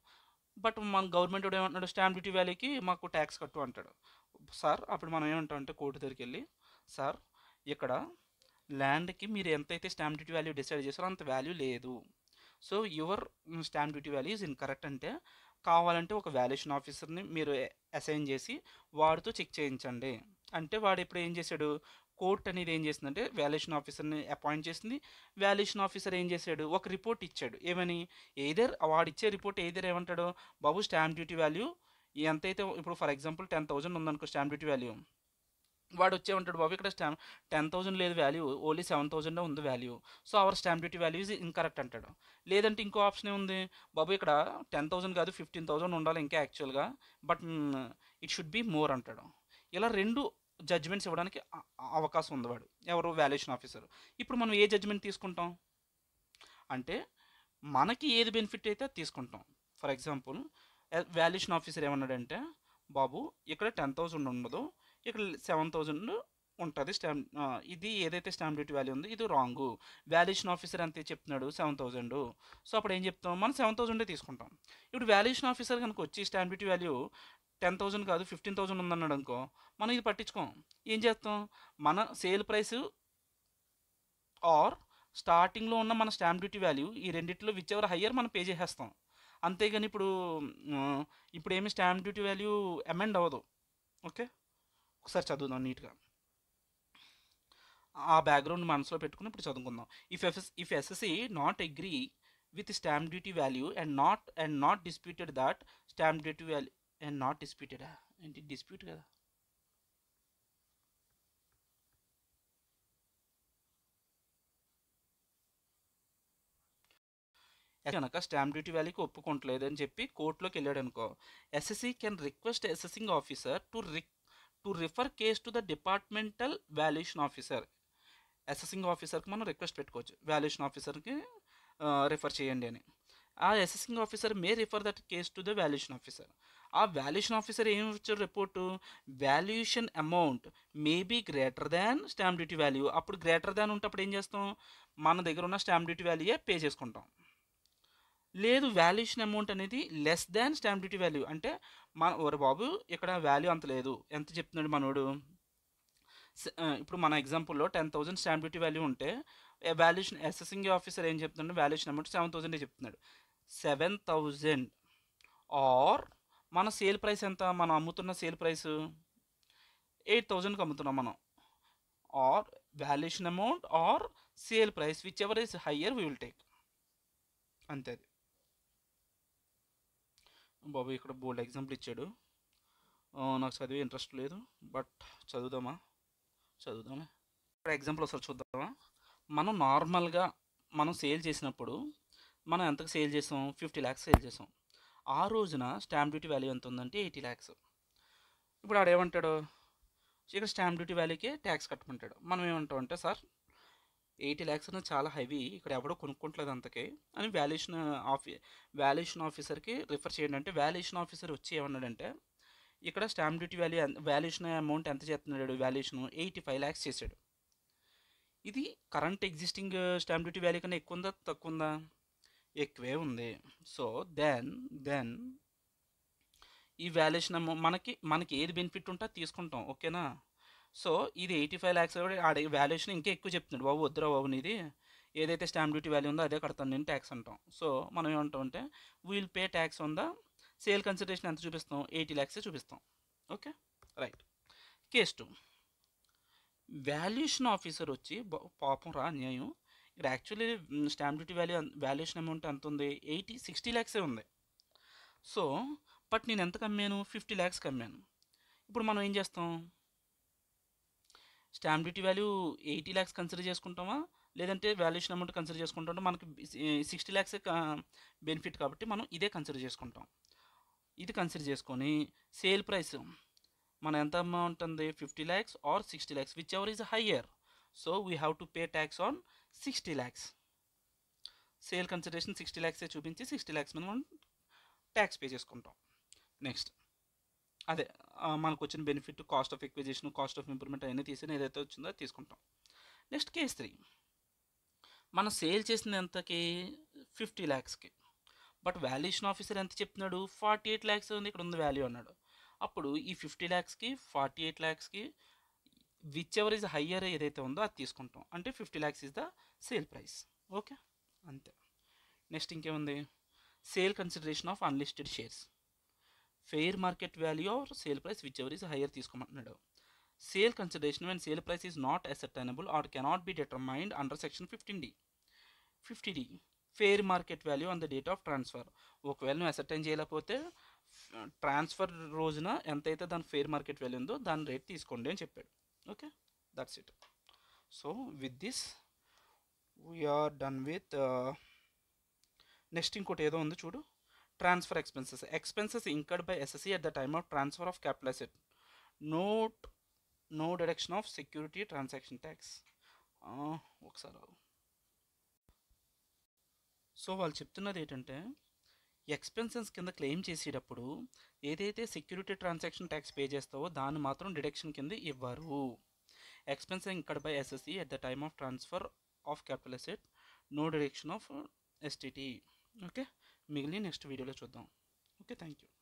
బట్ మన గవర్నమెంట్ ఏమంటున్నాడు, స్టాంప్ డ్యూటీ వాల్యూకి మాకు ట్యాక్స్ కట్టు అంటాడు. సార్ అప్పుడు మనం ఏమంటాం అంటే కోర్టు దగ్గరికి వెళ్ళి, సార్ ఇక్కడ ల్యాండ్కి మీరు ఎంతైతే స్టాంప్ డ్యూటీ వాల్యూ డిసైడ్ చేస్తారో అంత వాల్యూ లేదు, so your stamp duty value is incorrect అంటే కావాలంటే ఒక వాల్యుయేషన్ ఆఫీసర్ని మీరు అసైన్ చేసి వాడితో చెక్ చేయించండి అంటే వాడు ఇప్పుడు ఏం చేశాడు, కోర్ట్ అనేది ఏం చేసిందంటే వాల్యుయేషన్ ఆఫీసర్ని అపాయింట్ చేసింది. వాల్యుయేషన్ ఆఫీసర్ ఏం చేశాడు, ఒక రిపోర్ట్ ఇచ్చాడు. ఏమని, ఎయిదర్ వాడిచ్చే రిపోర్ట్ ఎయిదర్ ఏమంటాడు, బాబు స్టాంప్ డ్యూటీ వాల్యూ ఎంతైతే, ఇప్పుడు ఫర్ ఎగ్జాంపుల్ 10,000 ఉందనుకో స్టాంప్ డ్యూటీ వాల్యూ, వాడు వచ్చేమంటాడు, బాబు ఇక్కడ 10,000 లేదు వాల్యూ, ఓన్లీ 7,000 ఉంది value, so our stamp duty value is incorrect అంటాడు. లేదంటే ఇంకో ఆప్షన్ ఏముంది, బాబు ఇక్కడ 10,000 కాదు 15,000 ఉండాలి ఇంకా యాక్చువల్గా, but it should be more అంటాడు. ఇలా రెండు జడ్జిమెంట్స్ ఇవ్వడానికి అవకాశం ఉంది వాడు, ఎవరు, వాల్యుయేషన్ ఆఫీసర్. ఇప్పుడు మనం ఏ జడ్జిమెంట్ తీసుకుంటాం అంటే మనకి ఏది బెనిఫిట్ అయితే అది తీసుకుంటాం. ఫర్ ఎగ్జాంపుల్ వాల్యుయేషన్ ఆఫీసర్ ఏమన్నాడంటే, బాబు ఇక్కడ 10,000 ఉండదు, ఇక్కడ 7,000 ఉంటుంది ఇది ఏదైతే స్టాంప్ డ్యూటీ వాల్యూ ఉందో ఇది రాంగు. వాల్యుయేషన్ ఆఫీసర్ అంతే చెప్తున్నాడు 7,000. సో అప్పుడు ఏం చెప్తాం, మనం 7,000 తీసుకుంటాం. ఇప్పుడు వాల్యుయేషన్ ఆఫీసర్ కనుక వచ్చి స్టాంప్ డ్యూటీ వాల్యూ 10,000 కాదు 15,000 ఉందన్నాడు అనుకో, మనం ఇది పట్టించుకోం. ఏం చేస్తాం, మన సేల్ ప్రైస్ ఆర్ స్టార్టింగ్లో ఉన్న మన స్టాంప్ డ్యూటీ వాల్యూ ఈ రెండిట్లో విచ్ ఎవర్ హయ్యర్ మనం పే చేసేస్తాం. అంతేగాని ఇప్పుడు ఏమి స్టాంప్ డ్యూటీ వాల్యూ అమెండ్ అవ్వదు. ఓకే, ఒకసారి చదువుదాం నీట్గా. ఆ బ్యాక్గ్రౌండ్ మనసులో పెట్టుకుని ఇప్పుడు చదువుకుందాం. If SSC not agree with stamp duty value and not disputed that stamp duty value and not disputed ఏంటి డిస్ప్యూట్ కదా, కనుక స్టాంప్ డ్యూటీ వాల్యూకి ఒప్పుకోవట్లేదు అని చెప్పి కోర్టులోకి వెళ్ళాడు అనుకో, SSC can request assessing officer to refer case to the departmental valuation officer. Assessing ఆఫీసర్కి మనం రిక్వెస్ట్ పెట్టుకోవచ్చు, వాల్యుయేషన్ ఆఫీసర్కి రిఫర్ చేయండి అని. ఆ assessing officer may refer that case to the valuation officer. ఆ వాల్యుయేషన్ ఆఫీసర్ ఏమి ఇచ్చారు report, valuation amount may be greater than stamp duty value. అప్పుడు గ్రేటర్ దాన్ ఉంటే అప్పుడు ఏం చేస్తాం, మన దగ్గర ఉన్న స్టాంప్ డ్యూటీ వాల్యూయే పే చేసుకుంటాం. లేదు వాల్యుయేషన్ అమౌంట్ అనేది less than stamp duty value అంటే ఓరే బాబు ఇక్కడ వాల్యూ అంత లేదు, ఎంత చెప్తున్నాడు మనోడు. ఇప్పుడు మన ఎగ్జాంపుల్లో 10,000 స్టాంప్ డ్యూటీ వాల్యూ ఉంటే వాల్యుయేషన్ అసెసింగ్ ఆఫీసర్ ఏం చెప్తున్నాడు, వాల్యుయేషన్ అమౌంట్ 7,000 చెప్తున్నాడు. 7,000 ఆర్ మన సేల్ ప్రైస్ ఎంత, మనం అమ్ముతున్న సేల్ ప్రైస్ 8,000కి అమ్ముతున్నాం మనం, or valuation amount or sale price whichever is higher we will take. అంతే. అది బాబు ఇక్కడ బోల్డ్ ఎగ్జాంపుల్ ఇచ్చాడు, నాకు చదివే ఇంట్రెస్ట్ లేదు, బట్ చదువుదామా. ఇక్కడ ఎగ్జాంపుల్ ఒకసారి చూద్దామా. మనం నార్మల్గా మనం సేల్ చేసినప్పుడు మనం ఎంతకు సేల్ చేసాం, 50 lakhs సేల్ చేసాం. ఆ రోజున స్టాంప్ డ్యూటీ వాల్యూ ఎంత ఉందంటే 80 lakhs. ఇప్పుడు ఆడేమంటాడు, ఇక్కడ స్టాంప్ డ్యూటీ వాల్యూకే ట్యాక్స్ కట్టమంటాడు. మనం ఏమంటాం అంటే, సార్ 80 lakhs అనేది చాలా హెవీ, ఇక్కడ ఎవడో కొనుక్కుంటలేదు అంతకే అని వాల్యుయేషన్ ఆఫీసర్కి రిఫర్ చేయండి అంటే, వాల్యుయేషన్ ఆఫీసర్ వచ్చి ఏమన్నాడంటే, ఇక్కడ స్టాంప్ డ్యూటీ వాల్యుయేషన్ అమౌంట్ ఎంత చేస్తున్నాడు, వాల్యుయేషన్ 85 lakhs చేశాడు. ఇది current existing stamp duty value కన్నా ఎక్కువ ఉందా తక్కువ ఉందా, ఎక్కువే ఉంది. సో దెన్ ఈ వాల్యుయేషన్ మనకి ఏది బెనిఫిట్ ఉంటే తీసుకుంటాం. ఓకేనా. సో ఇది 85 lakhs ఆడే వాల్యుయేషన్ ఇంకా ఎక్కువ చెప్తున్నాడు, బాబు వద్దురా బాబు నీది ఏదైతే స్టాంప్ డ్యూటీ వాల్యూ ఉందో అదే కడతాను నేను ట్యాక్స్ అంటాం. సో మనం ఏమంటాం అంటే, వీల్ పే ట్యాక్స్ ఉందా, సేల్ కన్సిడరేషన్ ఎంత చూపిస్తాం, 80 lakhs చూపిస్తాం. Okay right. Case 2, valuation officer వచ్చి పాపం రా అన్యాయం, ఇక్కడ actually stamp duty valuation amount ఎంత ఉంది, 60 lakhs ఉంది. సో బట్ నేను ఎంత కమ్మాను, 50 lakhs కమ్మాను. ఇప్పుడు మనం ఏం చేస్తాం, stamp duty value 80 lakhs consider చేసుకుంటామా, లేదంటే వాల్యుయేషన్ అమౌంట్ కన్సిడర్ చేసుకుంటాం. మనకి 60 lakhs బెనిఫిట్ కాబట్టి మనం ఇదే కన్సిడర్ చేసుకుంటాం. ఇది కన్సిడర్ చేసుకొని సేల్ ప్రైస్ మన ఎంత అమౌంట్ ఉంది, 50 lakhs or 60 lakhs whichever is higher. So we have to pay tax on 60 lakhs. Sale consideration 60 lakhs చూపించి 60 lakhs మీద మనం ట్యాక్స్ పే చేసుకుంటాం. నెక్స్ట్ అదే మనకు వచ్చిన benefit, cost of acquisition, cost of improvement అవన్నీ తీసి ఏదైతే వచ్చిందో అది తీసుకుంటాం. నెక్స్ట్ కేస్ 3, మనం సేల్ చేసింది ఎంతకి, 50 lakhsకి. బట్ వాల్యుయేషన్ ఆఫీసర్ ఎంత చెప్తున్నాడు, 48 lakhs ఉంది ఇక్కడ ఉంది వాల్యూ అన్నాడు. అప్పుడు ఈ 50 lakhsకి 48 lakhsకి విచ్ ఎవర్ ఈజ్ హయ్యర్ ఏదైతే ఉందో అది తీసుకుంటాం. అంటే 50 lakhs is the sale price. Okay అంతే. నెక్స్ట్ ఇంకేముంది, sale consideration of unlisted shares, fair market value or sale price whichever is higher తీసుకోమంటున్నాడు. Sale consideration when sale price is not ascertainable or cannot be determined under section 50D. Fair market value on the date of transfer. ఒకవేళ నువ్వు అసర్టైన్ చేయలేకపోతే ట్రాన్స్ఫర్ రోజున ఎంతైతే దాని ఫెయిర్ మార్కెట్ వాల్యూ ఉందో దాని రేట్ తీసుకోండి అని చెప్పాడు. Okay that's it. So with this we're done with. Next ఇంకోటి ఏదో ఉంది చూడు, transfer expenses incurred by SSC at the time of transfer of capital asset, no deduction of security transaction tax. ఒకసారి సో వాళ్ళు చెప్తున్నది ఏంటంటే, ఎక్స్పెన్సెస్ కింద క్లెయిమ్ చేసేటప్పుడు ఏదైతే సెక్యూరిటీ ట్రాన్సాక్షన్ ట్యాక్స్ పే చేస్తావో దాన్ని మాత్రం డిడక్షన్ కింద ఇవ్వరు. Expense incurred by SSC at the time of transfer of capital asset, no deduction of STT. Okay, మిగిలిన నెక్స్ట్ వీడియోలో చూద్దాం. Okay, thank you.